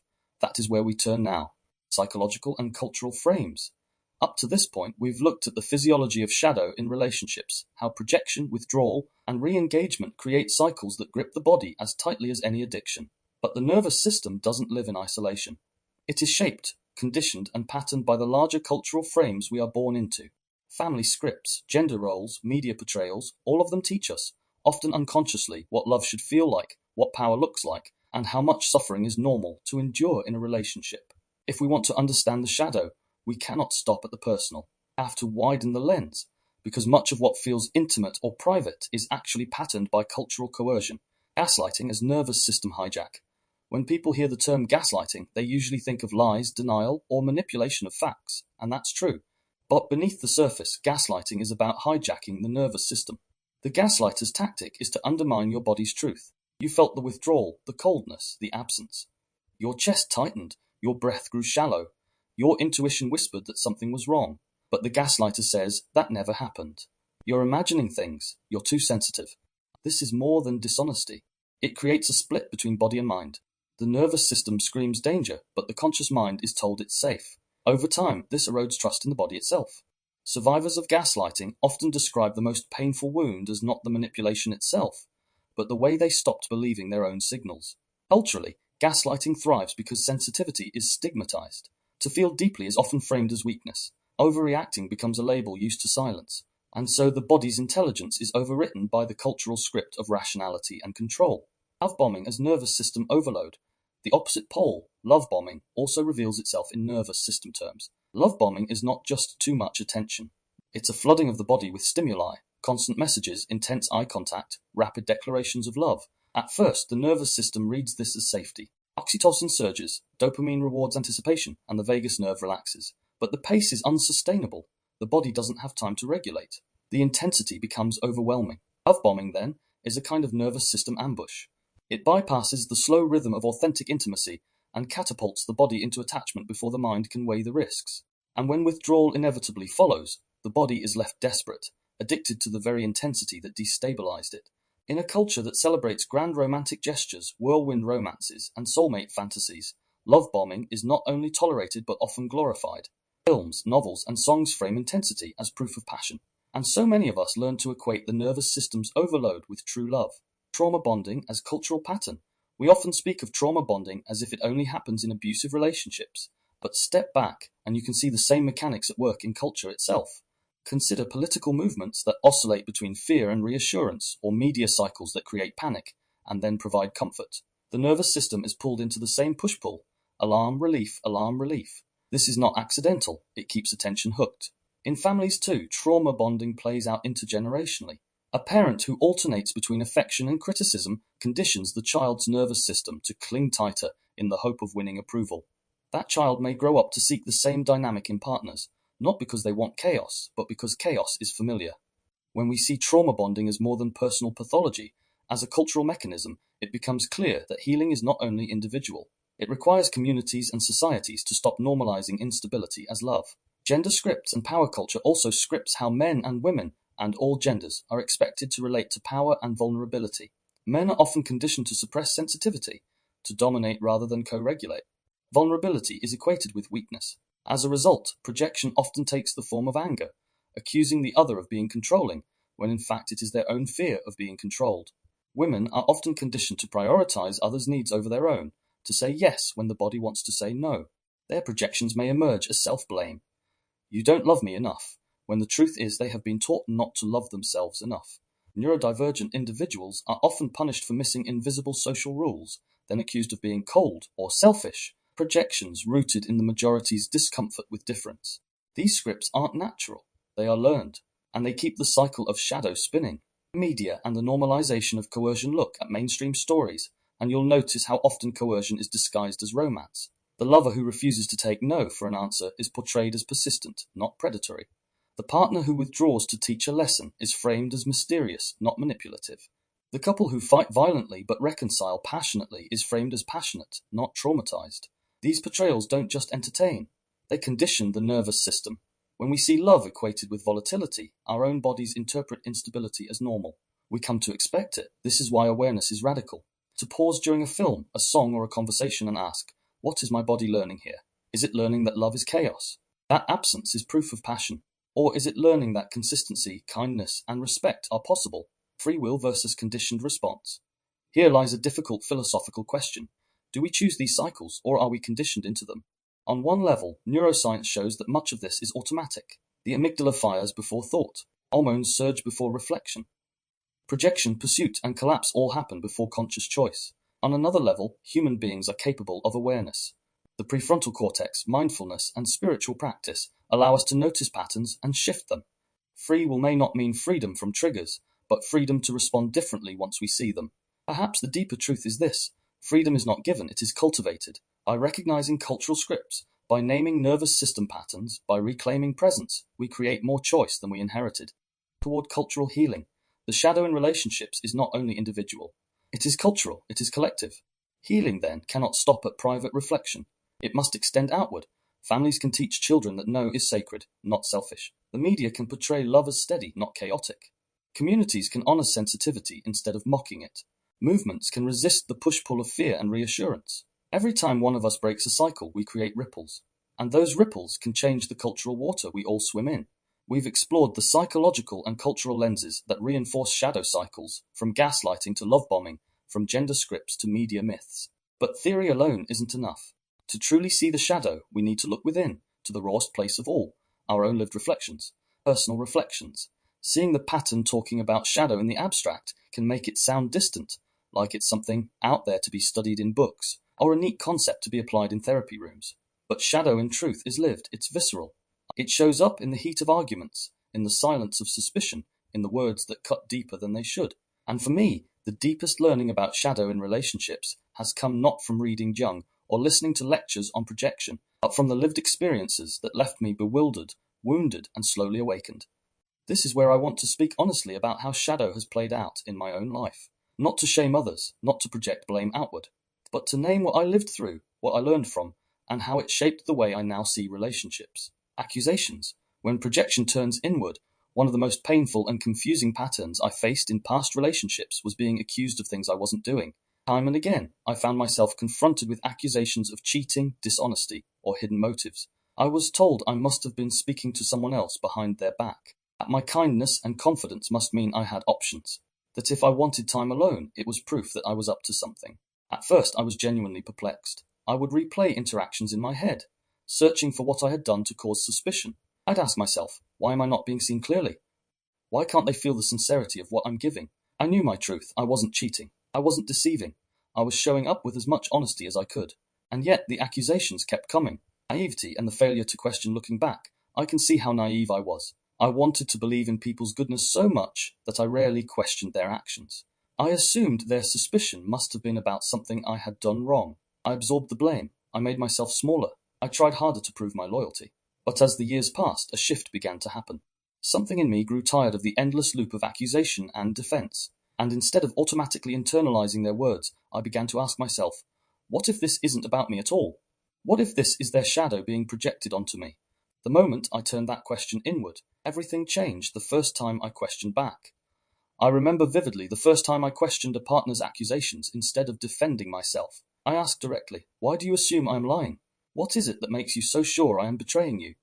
That is where we turn now. Psychological and cultural frames. Up to this point, we've looked at the physiology of shadow in relationships, how projection, withdrawal, and re-engagement create cycles that grip the body as tightly as any addiction. But the nervous system doesn't live in isolation. It is shaped, conditioned, and patterned by the larger cultural frames we are born into. Family scripts, gender roles, media portrayals, all of them teach us, often unconsciously, what love should feel like, what power looks like, and how much suffering is normal to endure in a relationship. If we want to understand the shadow, we cannot stop at the personal. We have to widen the lens, because much of what feels intimate or private is actually patterned by cultural coercion. Gaslighting as nervous system hijack. When people hear the term gaslighting, they usually think of lies, denial, or manipulation of facts, and that's true. But beneath the surface, gaslighting is about hijacking the nervous system. The gaslighter's tactic is to undermine your body's truth. You felt the withdrawal, the coldness, the absence. Your chest tightened, your breath grew shallow. Your intuition whispered that something was wrong, but the gaslighter says that never happened. You're imagining things, you're too sensitive. This is more than dishonesty. It creates a split between body and mind. The nervous system screams danger, but the conscious mind is told it's safe. Over time, this erodes trust in the body itself. Survivors of gaslighting often describe the most painful wound as not the manipulation itself, but the way they stopped believing their own signals. Culturally, gaslighting thrives because sensitivity is stigmatized. To feel deeply is often framed as weakness. Overreacting becomes a label used to silence. And so the body's intelligence is overwritten by the cultural script of rationality and control. Love bombing as nervous system overload. The opposite pole, love bombing, also reveals itself in nervous system terms. Love bombing is not just too much attention. It's a flooding of the body with stimuli, constant messages, intense eye contact, rapid declarations of love. At first, the nervous system reads this as safety. Oxytocin surges, dopamine rewards anticipation, and the vagus nerve relaxes. But the pace is unsustainable. The body doesn't have time to regulate. The intensity becomes overwhelming. Love bombing, then, is a kind of nervous system ambush. It bypasses the slow rhythm of authentic intimacy and catapults the body into attachment before the mind can weigh the risks. And when withdrawal inevitably follows, the body is left desperate, addicted to the very intensity that destabilized it. In a culture that celebrates grand romantic gestures, whirlwind romances, and soulmate fantasies, love bombing is not only tolerated but often glorified. Films, novels, and songs frame intensity as proof of passion. And so many of us learn to equate the nervous system's overload with true love. Trauma bonding as cultural pattern. We often speak of trauma bonding as if it only happens in abusive relationships. But step back, and you can see the same mechanics at work in culture itself. Consider political movements that oscillate between fear and reassurance, or media cycles that create panic and then provide comfort. The nervous system is pulled into the same push-pull. Alarm, relief, alarm, relief. This is not accidental. It keeps attention hooked. In families too, trauma bonding plays out intergenerationally. A parent who alternates between affection and criticism conditions the child's nervous system to cling tighter in the hope of winning approval. That child may grow up to seek the same dynamic in partners, not because they want chaos, but because chaos is familiar. When we see trauma bonding as more than personal pathology, as a cultural mechanism, it becomes clear that healing is not only individual. It requires communities and societies to stop normalizing instability as love. Gender scripts and power culture also scripts how men and women, and all genders, are expected to relate to power and vulnerability. Men are often conditioned to suppress sensitivity, to dominate rather than co-regulate. Vulnerability is equated with weakness. As a result, projection often takes the form of anger, accusing the other of being controlling, when in fact it is their own fear of being controlled. Women are often conditioned to prioritize others' needs over their own, to say yes when the body wants to say no. Their projections may emerge as self-blame. You don't love me enough, when the truth is they have been taught not to love themselves enough. Neurodivergent individuals are often punished for missing invisible social rules, then accused of being cold or selfish, projections rooted in the majority's discomfort with difference. These scripts aren't natural, they are learned, and they keep the cycle of shadow spinning. Media and the normalization of coercion look at mainstream stories, and you'll notice how often coercion is disguised as romance. The lover who refuses to take no for an answer is portrayed as persistent, not predatory. The partner who withdraws to teach a lesson is framed as mysterious, not manipulative. The couple who fight violently but reconcile passionately is framed as passionate, not traumatized. These portrayals don't just entertain, they condition the nervous system. When we see love equated with volatility, our own bodies interpret instability as normal. We come to expect it. This is why awareness is radical. To pause during a film, a song, or a conversation and ask, what is my body learning here? Is it learning that love is chaos? That absence is proof of passion. Or is it learning that consistency, kindness, and respect are possible? Free will versus conditioned response. Here lies a difficult philosophical question. Do we choose these cycles, or are we conditioned into them? On one level, neuroscience shows that much of this is automatic. The amygdala fires before thought. Hormones surge before reflection. Projection, pursuit, and collapse all happen before conscious choice. On another level, human beings are capable of awareness. The prefrontal cortex, mindfulness, and spiritual practice allow us to notice patterns and shift them. Free will may not mean freedom from triggers, but freedom to respond differently once we see them. Perhaps the deeper truth is this: freedom is not given, it is cultivated. By recognizing cultural scripts, by naming nervous system patterns, by reclaiming presence, we create more choice than we inherited. Toward cultural healing, the shadow in relationships is not only individual, it is cultural, it is collective. Healing, then, cannot stop at private reflection. It must extend outward. Families can teach children that no is sacred, not selfish. The media can portray love as steady, not chaotic. Communities can honor sensitivity instead of mocking it. Movements can resist the push-pull of fear and reassurance. Every time one of us breaks a cycle, we create ripples. And those ripples can change the cultural water we all swim in. We've explored the psychological and cultural lenses that reinforce shadow cycles, from gaslighting to love bombing, from gender scripts to media myths. But theory alone isn't enough. To truly see the shadow, we need to look within, to the rawest place of all, our own lived reflections, personal reflections. Seeing the pattern talking about shadow in the abstract can make it sound distant, like it's something out there to be studied in books, or a neat concept to be applied in therapy rooms. But shadow in truth is lived, it's visceral. It shows up in the heat of arguments, in the silence of suspicion, in the words that cut deeper than they should. And for me, the deepest learning about shadow in relationships has come not from reading Jung or listening to lectures on projection, but from the lived experiences that left me bewildered, wounded, and slowly awakened. This is where I want to speak honestly about how shadow has played out in my own life. Not to shame others, not to project blame outward, but to name what I lived through, what I learned from, and how it shaped the way I now see relationships. Accusations. When projection turns inward, one of the most painful and confusing patterns I faced in past relationships was being accused of things I wasn't doing. Time and again, I found myself confronted with accusations of cheating, dishonesty, or hidden motives. I was told I must have been speaking to someone else behind their back. That my kindness and confidence must mean I had options. That if I wanted time alone, it was proof that I was up to something. At first, I was genuinely perplexed. I would replay interactions in my head, searching for what I had done to cause suspicion. I'd ask myself, why am I not being seen clearly? Why can't they feel the sincerity of what I'm giving? I knew my truth. I wasn't cheating. I wasn't deceiving. I was showing up with as much honesty as I could. And yet the accusations kept coming. Naivety and the failure to question looking back. I can see how naive I was. I wanted to believe in people's goodness so much that I rarely questioned their actions. I assumed their suspicion must have been about something I had done wrong. I absorbed the blame. I made myself smaller. I tried harder to prove my loyalty. But as the years passed, a shift began to happen. Something in me grew tired of the endless loop of accusation and defense. And instead of automatically internalizing their words, I began to ask myself, what if this isn't about me at all? What if this is their shadow being projected onto me? The moment I turned that question inward, everything changed the first time I questioned back. I remember vividly the first time I questioned a partner's accusations instead of defending myself. I asked directly, why do you assume I am lying? What is it that makes you so sure I am betraying you?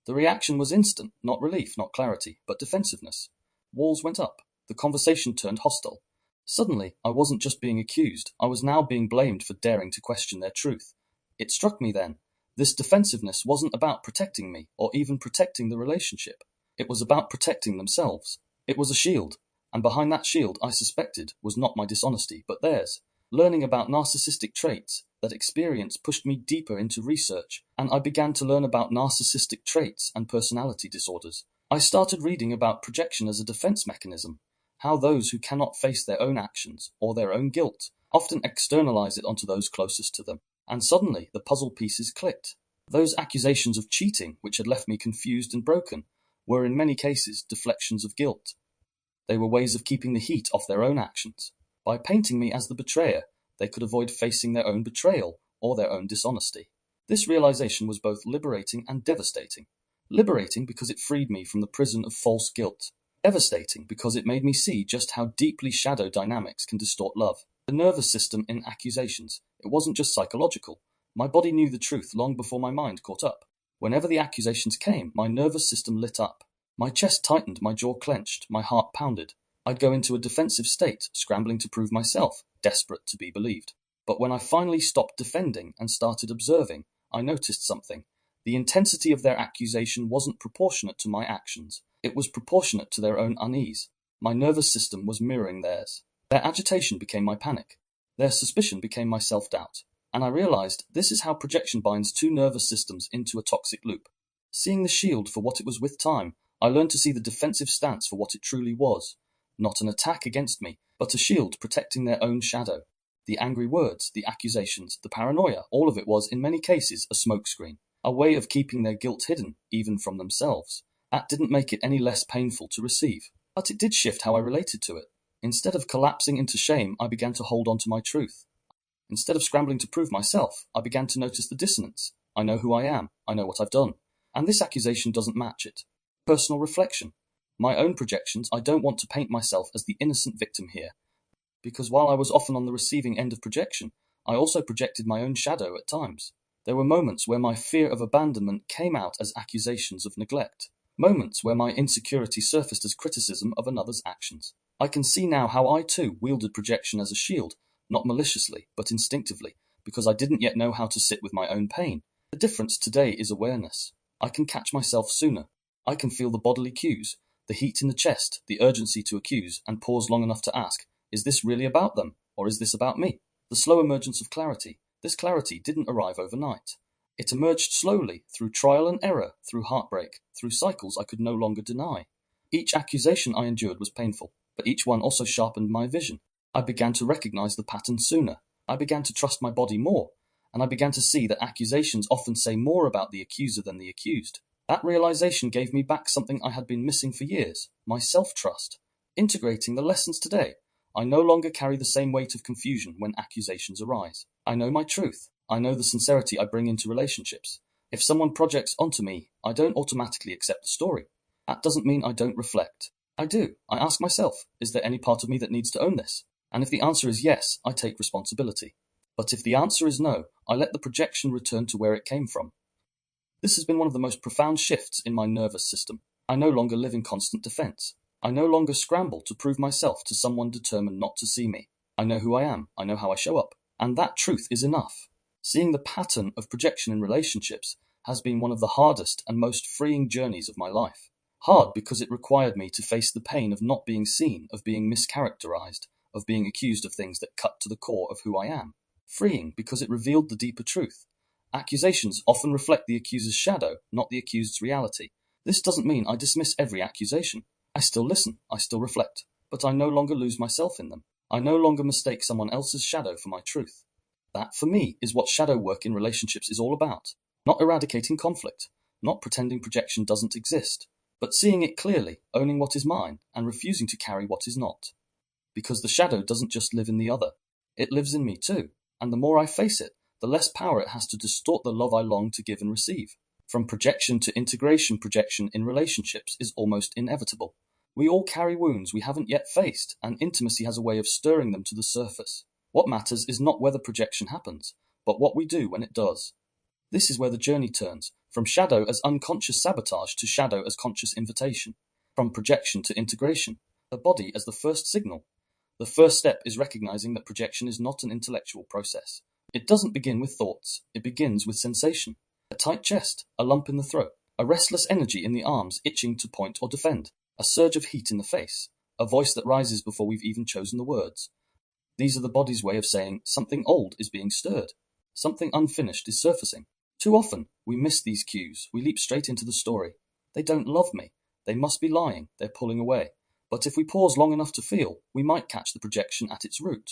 The reaction was instant, not relief, not clarity, but defensiveness. Walls went up. The conversation turned hostile. Suddenly, I wasn't just being accused, I was now being blamed for daring to question their truth. It struck me then. This defensiveness wasn't about protecting me, or even protecting the relationship. It was about protecting themselves. It was a shield, and behind that shield, I suspected, was not my dishonesty, but theirs. Learning about narcissistic traits, that experience pushed me deeper into research, and I began to learn about narcissistic traits and personality disorders. I started reading about projection as a defense mechanism, how those who cannot face their own actions or their own guilt often externalize it onto those closest to them. And suddenly, the puzzle pieces clicked. Those accusations of cheating, which had left me confused and broken, were in many cases deflections of guilt. They were ways of keeping the heat off their own actions. By painting me as the betrayer, they could avoid facing their own betrayal or their own dishonesty. This realization was both liberating and devastating. Liberating because it freed me from the prison of false guilt. Devastating because it made me see just how deeply shadow dynamics can distort love. The nervous system in accusations. It wasn't just psychological. My body knew the truth long before my mind caught up. Whenever the accusations came, my nervous system lit up. My chest tightened, my jaw clenched, my heart pounded. I'd go into a defensive state, scrambling to prove myself, desperate to be believed. But when I finally stopped defending and started observing, I noticed something. The intensity of their accusation wasn't proportionate to my actions. It was proportionate to their own unease. My nervous system was mirroring theirs. Their agitation became my panic. Their suspicion became my self-doubt. And I realized this is how projection binds two nervous systems into a toxic loop. Seeing the shield for what it was with time, I learned to see the defensive stance for what it truly was. Not an attack against me, but a shield protecting their own shadow. The angry words, the accusations, the paranoia, all of it was, in many cases, a smokescreen. A way of keeping their guilt hidden, even from themselves. That didn't make it any less painful to receive. But it did shift how I related to it. Instead of collapsing into shame, I began to hold on to my truth. Instead of scrambling to prove myself, I began to notice the dissonance. I know who I am. I know what I've done. And this accusation doesn't match it. Personal reflection. My own projections, I don't want to paint myself as the innocent victim here. Because while I was often on the receiving end of projection, I also projected my own shadow at times. There were moments where my fear of abandonment came out as accusations of neglect. Moments where my insecurity surfaced as criticism of another's actions. I can see now how I too wielded projection as a shield, not maliciously, but instinctively, because I didn't yet know how to sit with my own pain. The difference today is awareness. I can catch myself sooner. I can feel the bodily cues, the heat in the chest, the urgency to accuse, and pause long enough to ask, is this really about them, or is this about me? The slow emergence of clarity. This clarity didn't arrive overnight. It emerged slowly, through trial and error, through heartbreak, through cycles I could no longer deny. Each accusation I endured was painful, but each one also sharpened my vision. I began to recognize the pattern sooner. I began to trust my body more, and I began to see that accusations often say more about the accuser than the accused. That realization gave me back something I had been missing for years, my self-trust. Integrating the lessons today, I no longer carry the same weight of confusion when accusations arise. I know my truth. I know the sincerity I bring into relationships. If someone projects onto me, I don't automatically accept the story. That doesn't mean I don't reflect. I do. I ask myself, is there any part of me that needs to own this? And if the answer is yes, I take responsibility. But if the answer is no, I let the projection return to where it came from. This has been one of the most profound shifts in my nervous system. I no longer live in constant defense. I no longer scramble to prove myself to someone determined not to see me. I know who I am. I know how I show up. And that truth is enough. Seeing the pattern of projection in relationships has been one of the hardest and most freeing journeys of my life. Hard because it required me to face the pain of not being seen, of being mischaracterized, of being accused of things that cut to the core of who I am. Freeing because it revealed the deeper truth. Accusations often reflect the accuser's shadow, not the accused's reality. This doesn't mean I dismiss every accusation. I still listen, I still reflect, but I no longer lose myself in them. I no longer mistake someone else's shadow for my truth. That, for me, is what shadow work in relationships is all about. Not eradicating conflict, not pretending projection doesn't exist, but seeing it clearly, owning what is mine, and refusing to carry what is not. Because the shadow doesn't just live in the other. It lives in me too, and the more I face it, the less power it has to distort the love I long to give and receive. From projection to integration, projection in relationships is almost inevitable. We all carry wounds we haven't yet faced, and intimacy has a way of stirring them to the surface. What matters is not whether projection happens, but what we do when it does. This is where the journey turns, from shadow as unconscious sabotage to shadow as conscious invitation. From projection to integration, the body as the first signal. The first step is recognizing that projection is not an intellectual process. It doesn't begin with thoughts, it begins with sensation. A tight chest, a lump in the throat, a restless energy in the arms itching to point or defend, a surge of heat in the face, a voice that rises before we've even chosen the words. These are the body's way of saying something old is being stirred, something unfinished is surfacing. Too often, we miss these cues, we leap straight into the story. They don't love me, they must be lying, they're pulling away. But if we pause long enough to feel, we might catch the projection at its root.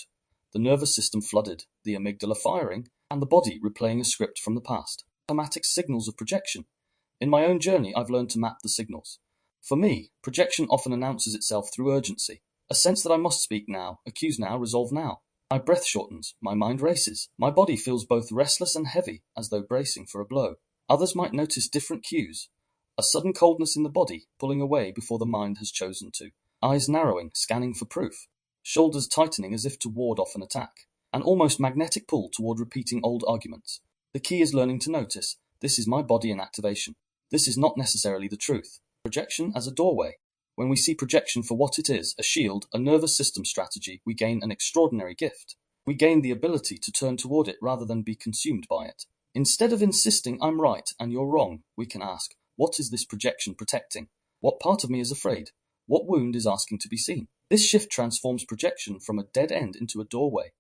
The nervous system flooded, the amygdala firing, and the body replaying a script from the past. Automatic signals of projection. In my own journey, I've learned to map the signals. For me, projection often announces itself through urgency, a sense that I must speak now, accuse now, resolve now. My breath shortens, my mind races, my body feels both restless and heavy, as though bracing for a blow. Others might notice different cues. A sudden coldness in the body, pulling away before the mind has chosen to. Eyes narrowing, scanning for proof. Shoulders tightening as if to ward off an attack. An almost magnetic pull toward repeating old arguments. The key is learning to notice, This is my body in activation. This is not necessarily the truth. Projection as a doorway. When we see projection for what it is, a shield, a nervous system strategy, we gain an extraordinary gift. We gain the ability to turn toward it rather than be consumed by it. Instead of insisting I'm right and you're wrong, we can ask, what is this projection protecting? What part of me is afraid? What wound is asking to be seen? This shift transforms projection from a dead end into a doorway.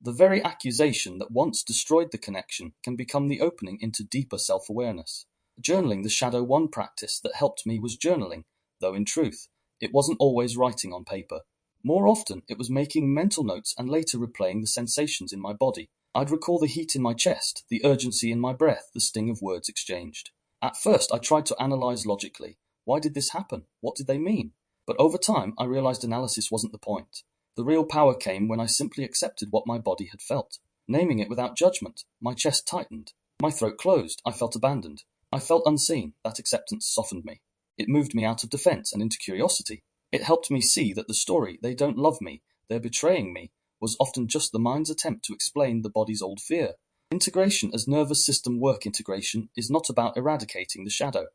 The very accusation that once destroyed the connection can become the opening into deeper self-awareness. Journaling, the Shadow 1 practice that helped me was journaling, though in truth, it wasn't always writing on paper. More often, it was making mental notes and later replaying the sensations in my body. I'd recall the heat in my chest, the urgency in my breath, the sting of words exchanged. At first, I tried to analyze logically. Why did this happen? What did they mean? But over time, I realized analysis wasn't the point. The real power came when I simply accepted what my body had felt. Naming it without judgment, my chest tightened. My throat closed. I felt abandoned. I felt unseen. That acceptance softened me. It moved me out of defense and into curiosity. It helped me see that the story, they don't love me, they're betraying me, was often just the mind's attempt to explain the body's old fear. Integration as nervous system work integration is not about eradicating the shadow.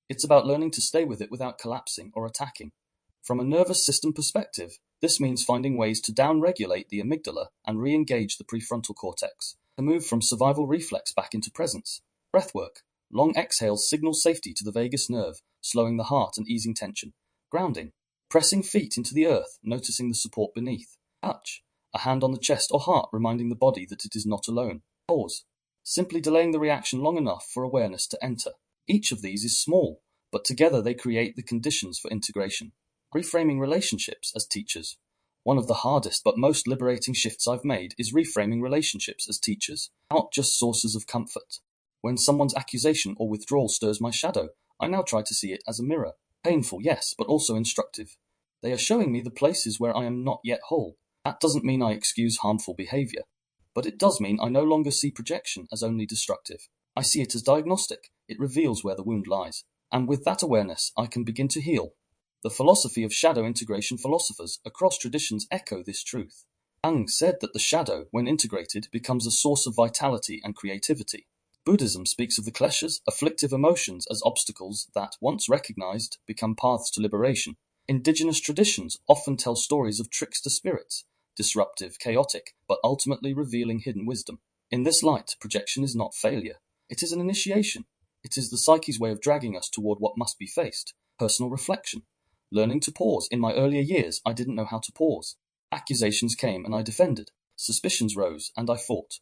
It's about learning to stay with it without collapsing or attacking. From a nervous system perspective, this means finding ways to down-regulate the amygdala and re-engage the prefrontal cortex, to move from survival reflex back into presence. Breathwork. Long exhales signal safety to the vagus nerve, slowing the heart and easing tension. Grounding. Pressing feet into the earth, noticing the support beneath. Touch. A hand on the chest or heart reminding the body that it is not alone. Pause. Simply delaying the reaction long enough for awareness to enter. Each of these is small, but together they create the conditions for integration. Reframing relationships as teachers. One of the hardest but most liberating shifts I've made is reframing relationships as teachers, not just sources of comfort. When someone's accusation or withdrawal stirs my shadow, I now try to see it as a mirror. Painful, yes, but also instructive. They are showing me the places where I am not yet whole. That doesn't mean I excuse harmful behavior, but it does mean I no longer see projection as only destructive. I see it as diagnostic. It reveals where the wound lies. And with that awareness, I can begin to heal. The philosophy of shadow integration philosophers across traditions echo this truth. Jung said that the shadow, when integrated, becomes a source of vitality and creativity. Buddhism speaks of the kleshas, afflictive emotions, as obstacles that, once recognized, become paths to liberation. Indigenous traditions often tell stories of trickster spirits, disruptive, chaotic, but ultimately revealing hidden wisdom. In this light, projection is not failure. It is an initiation. It is the psyche's way of dragging us toward what must be faced. Personal reflection. Learning to pause. In my earlier years, I didn't know how to pause. Accusations came and I defended. Suspicions rose and I fought.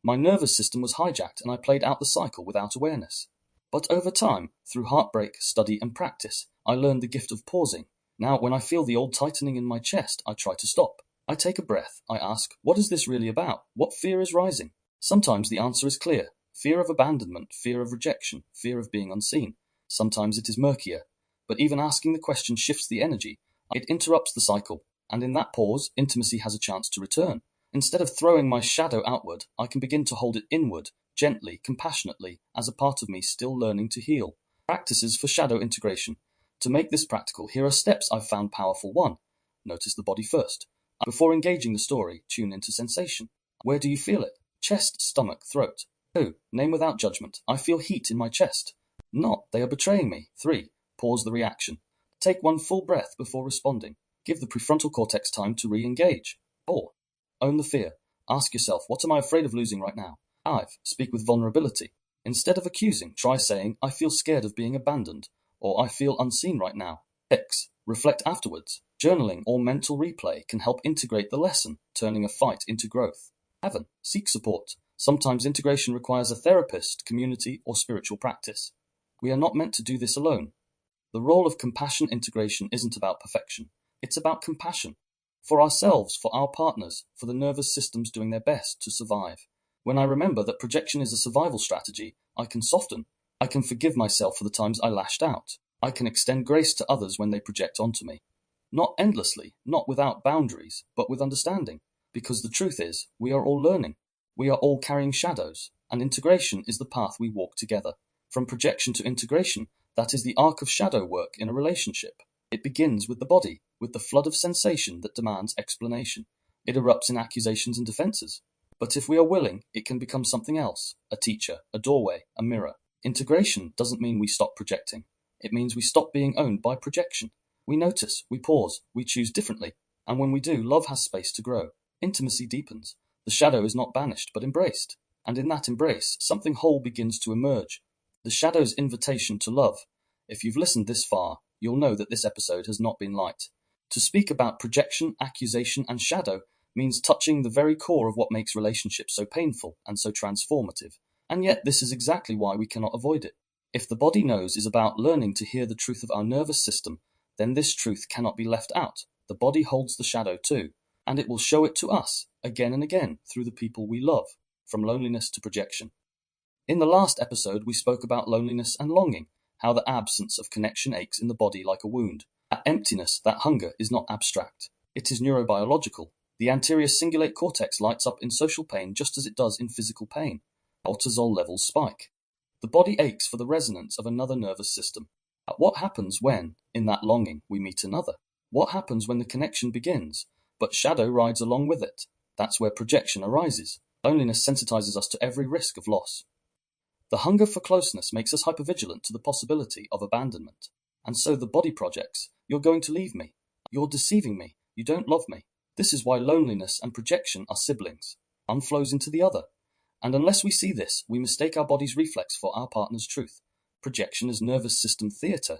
My nervous system was hijacked and I played out the cycle without awareness. But over time, through heartbreak, study and practice, I learned the gift of pausing. Now, when I feel the old tightening in my chest, I try to stop. I take a breath. I ask, what is this really about? What fear is rising? Sometimes the answer is clear. Fear of abandonment, fear of rejection, fear of being unseen. Sometimes it is murkier. But even asking the question shifts the energy. It interrupts the cycle. And in that pause, intimacy has a chance to return. Instead of throwing my shadow outward, I can begin to hold it inward, gently, compassionately, as a part of me still learning to heal. Practices for shadow integration. To make this practical, here are steps I've found powerful. 1. Notice the body first. Before engaging the story, tune into sensation. Where do you feel it? Chest, stomach, throat. 2. Name without judgment. I feel heat in my chest. Not, they are betraying me. 3. Pause the reaction. Take one full breath before responding. Give the prefrontal cortex time to re-engage. 4. Own the fear. Ask yourself, what am I afraid of losing right now? 5. Speak with vulnerability. Instead of accusing, try saying, I feel scared of being abandoned, or I feel unseen right now. 6. Reflect afterwards. Journaling or mental replay can help integrate the lesson, turning a fight into growth. 7. Seek support. Sometimes integration requires a therapist, community, or spiritual practice. We are not meant to do this alone. The role of compassion integration isn't about perfection. It's about compassion. For ourselves, for our partners, for the nervous systems doing their best to survive. When I remember that projection is a survival strategy, I can soften. I can forgive myself for the times I lashed out. I can extend grace to others when they project onto me. Not endlessly, not without boundaries, but with understanding. Because the truth is, we are all learning. We are all carrying shadows, and integration is the path we walk together. From projection to integration, that is the arc of shadow work in a relationship. It begins with the body, with the flood of sensation that demands explanation. It erupts in accusations and defenses. But if we are willing, it can become something else: a teacher, a doorway, a mirror. Integration doesn't mean we stop projecting. It means we stop being owned by projection. We notice, we pause, we choose differently. And when we do, love has space to grow. Intimacy deepens. The shadow is not banished, but embraced. And in that embrace, something whole begins to emerge. The shadow's invitation to love. If you've listened this far, you'll know that this episode has not been light. To speak about projection, accusation, and shadow means touching the very core of what makes relationships so painful and so transformative. And yet this is exactly why we cannot avoid it. If the body knows is about learning to hear the truth of our nervous system, then this truth cannot be left out. The body holds the shadow too, and it will show it to us, again and again, through the people we love, from loneliness to projection. In the last episode, we spoke about loneliness and longing, how the absence of connection aches in the body like a wound. That emptiness, that hunger, is not abstract. It is neurobiological. The anterior cingulate cortex lights up in social pain just as it does in physical pain. Cortisol levels spike. The body aches for the resonance of another nervous system. What happens when, in that longing, we meet another? What happens when the connection begins, but shadow rides along with it? That's where projection arises. Loneliness sensitizes us to every risk of loss. The hunger for closeness makes us hypervigilant to the possibility of abandonment. And so the body projects. You're going to leave me. You're deceiving me. You don't love me. This is why loneliness and projection are siblings. One flows into the other. And unless we see this, we mistake our body's reflex for our partner's truth. Projection is nervous system theatre.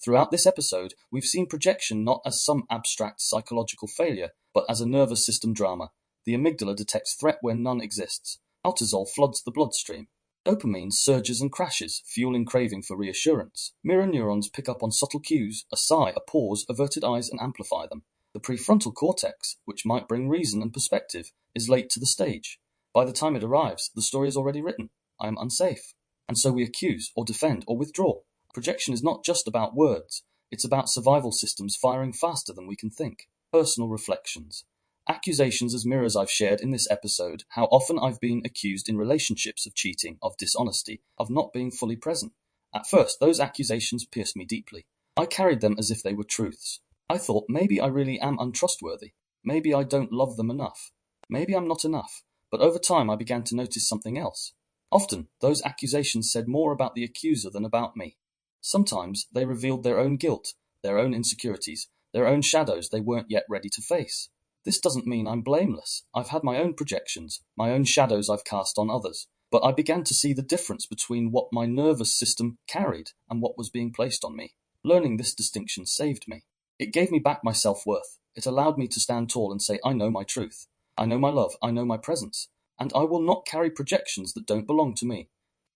Throughout this episode, we've seen projection not as some abstract psychological failure, but as a nervous system drama. The amygdala detects threat where none exists. Cortisol floods the bloodstream. Dopamine surges and crashes, fueling craving for reassurance. Mirror neurons pick up on subtle cues: a sigh, a pause, averted eyes, and amplify them. The prefrontal cortex, which might bring reason and perspective, is late to the stage. By the time it arrives, the story is already written. I am unsafe. And so we accuse, or defend, or withdraw. Projection is not just about words. It's about survival systems firing faster than we can think. Personal reflections. Accusations as mirrors. I've shared in this episode how often I've been accused in relationships of cheating, of dishonesty, of not being fully present. At first, those accusations pierced me deeply. I carried them as if they were truths. I thought maybe I really am untrustworthy. Maybe I don't love them enough. Maybe I'm not enough. But over time, I began to notice something else. Often, those accusations said more about the accuser than about me. Sometimes they revealed their own guilt, their own insecurities, their own shadows they weren't yet ready to face. This doesn't mean I'm blameless. I've had my own projections, my own shadows I've cast on others. But I began to see the difference between what my nervous system carried and what was being placed on me. Learning this distinction saved me. It gave me back my self-worth. It allowed me to stand tall and say, I know my truth. I know my love. I know my presence. And I will not carry projections that don't belong to me.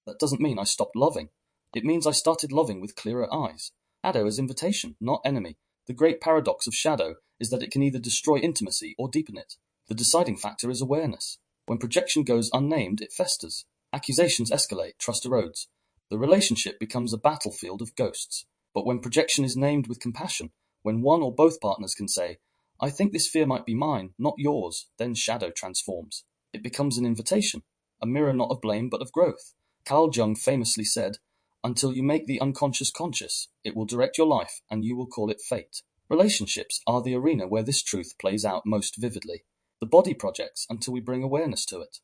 That doesn't mean I stopped loving. It means I started loving with clearer eyes. Shadow is invitation, not enemy. The great paradox of shadow is that it can either destroy intimacy or deepen it. The deciding factor is awareness. When projection goes unnamed, it festers. Accusations escalate, trust erodes. The relationship becomes a battlefield of ghosts. But when projection is named with compassion, when one or both partners can say, I think this fear might be mine, not yours, then shadow transforms. It becomes an invitation, a mirror not of blame but of growth. Carl Jung famously said, until you make the unconscious conscious, it will direct your life and you will call it fate. Relationships are the arena where this truth plays out most vividly. The body projects until we bring awareness to it.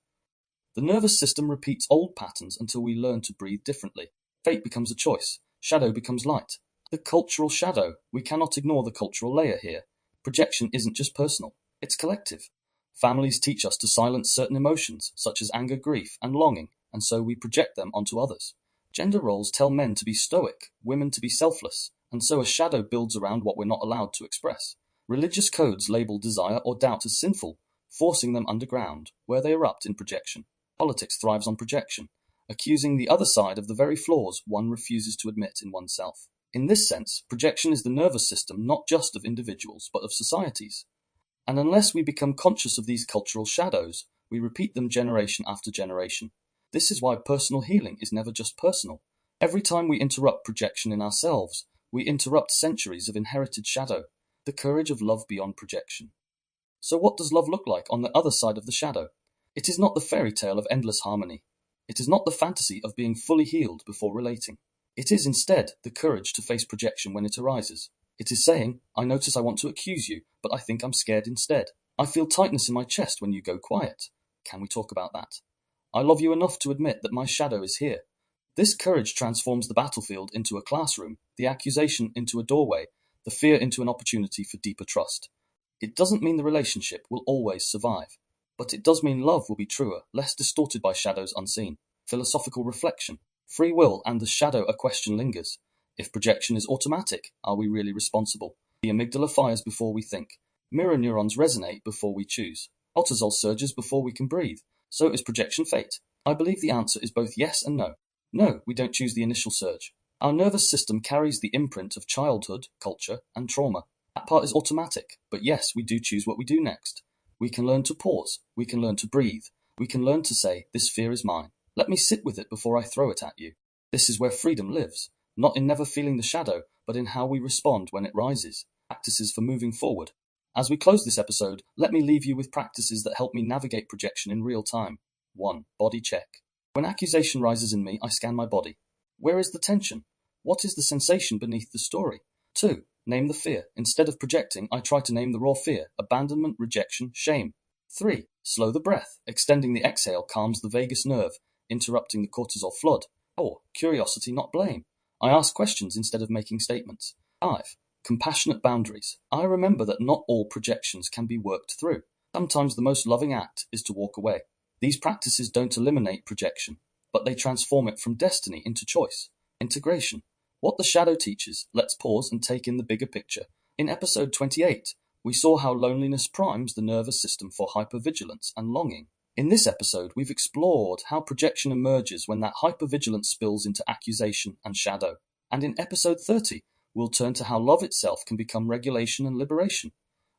The nervous system repeats old patterns until we learn to breathe differently. Fate becomes a choice. Shadow becomes light. The cultural shadow. We cannot ignore the cultural layer here. Projection isn't just personal. It's collective. Families teach us to silence certain emotions, such as anger, grief, and longing, and so we project them onto others. Gender roles tell men to be stoic, women to be selfless, and so a shadow builds around what we're not allowed to express. Religious codes label desire or doubt as sinful, forcing them underground, where they erupt in projection. Politics thrives on projection, accusing the other side of the very flaws one refuses to admit in oneself. In this sense, projection is the nervous system not just of individuals, but of societies. And unless we become conscious of these cultural shadows, we repeat them generation after generation. This is why personal healing is never just personal. Every time we interrupt projection in ourselves, we interrupt centuries of inherited shadow, the courage of love beyond projection. So what does love look like on the other side of the shadow? It is not the fairy tale of endless harmony. It is not the fantasy of being fully healed before relating. It is instead the courage to face projection when it arises. It is saying, I notice I want to accuse you, but I think I'm scared instead. I feel tightness in my chest when you go quiet. Can we talk about that? I love you enough to admit that my shadow is here. This courage transforms the battlefield into a classroom, the accusation into a doorway, the fear into an opportunity for deeper trust. It doesn't mean the relationship will always survive, but it does mean love will be truer, less distorted by shadows unseen. Philosophical reflection, free will, and the shadow a question lingers. If projection is automatic, are we really responsible? The amygdala fires before we think. Mirror neurons resonate before we choose. Cortisol surges before we can breathe. So is projection fate? I believe the answer is both yes and no. No, we don't choose the initial surge. Our nervous system carries the imprint of childhood, culture, and trauma. That part is automatic, but yes, we do choose what we do next. We can learn to pause. We can learn to breathe. We can learn to say, this fear is mine. Let me sit with it before I throw it at you. This is where freedom lives, not in never feeling the shadow, but in how we respond when it rises. Practices for moving forward. As we close this episode, let me leave you with practices that help me navigate projection in real time. 1. Body check. When accusation rises in me, I scan my body. Where is the tension? What is the sensation beneath the story? 2. Name the fear. Instead of projecting, I try to name the raw fear: abandonment, rejection, shame. 3. Slow the breath. Extending the exhale calms the vagus nerve, interrupting the cortisol flood. 4. Curiosity, not blame. I ask questions instead of making statements. 5. Compassionate boundaries. I remember that not all projections can be worked through. Sometimes the most loving act is to walk away. These practices don't eliminate projection, but they transform it from destiny into choice. Integration. What the shadow teaches. Let's pause and take in the bigger picture. In episode 28, we saw how loneliness primes the nervous system for hypervigilance and longing. In this episode, we've explored how projection emerges when that hypervigilance spills into accusation and shadow. And in episode 30, we'll turn to how love itself can become regulation and liberation,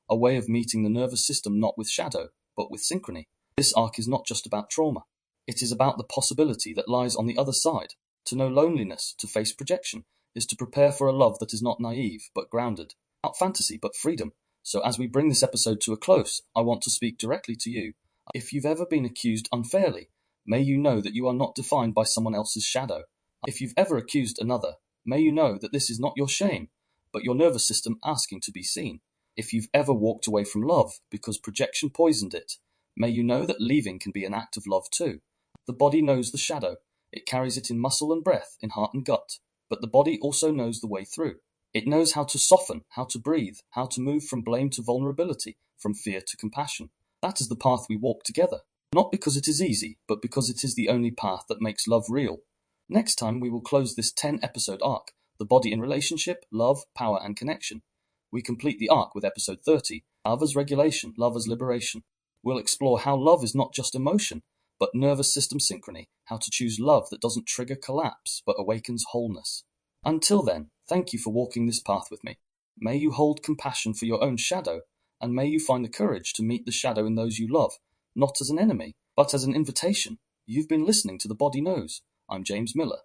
a way of meeting the nervous system not with shadow, but with synchrony. This arc is not just about trauma. It is about the possibility that lies on the other side. To know loneliness, to face projection, is to prepare for a love that is not naive, but grounded. Not fantasy, but freedom. So as we bring this episode to a close, I want to speak directly to you. If you've ever been accused unfairly, may you know that you are not defined by someone else's shadow. If you've ever accused another, may you know that this is not your shame, but your nervous system asking to be seen. If you've ever walked away from love because projection poisoned it, may you know that leaving can be an act of love too. The body knows the shadow. It carries it in muscle and breath, in heart and gut. But the body also knows the way through. It knows how to soften, how to breathe, how to move from blame to vulnerability, from fear to compassion. That is the path we walk together. Not because it is easy, but because it is the only path that makes love real. Next time we will close this 10-episode arc, the body in relationship, love, power, and connection. We complete the arc with episode 30, love as regulation, love as liberation. We'll explore how love is not just emotion, but nervous system synchrony, how to choose love that doesn't trigger collapse, but awakens wholeness. Until then, thank you for walking this path with me. May you hold compassion for your own shadow, and may you find the courage to meet the shadow in those you love, not as an enemy, but as an invitation. You've been listening to The Body Knows. I'm James Miller.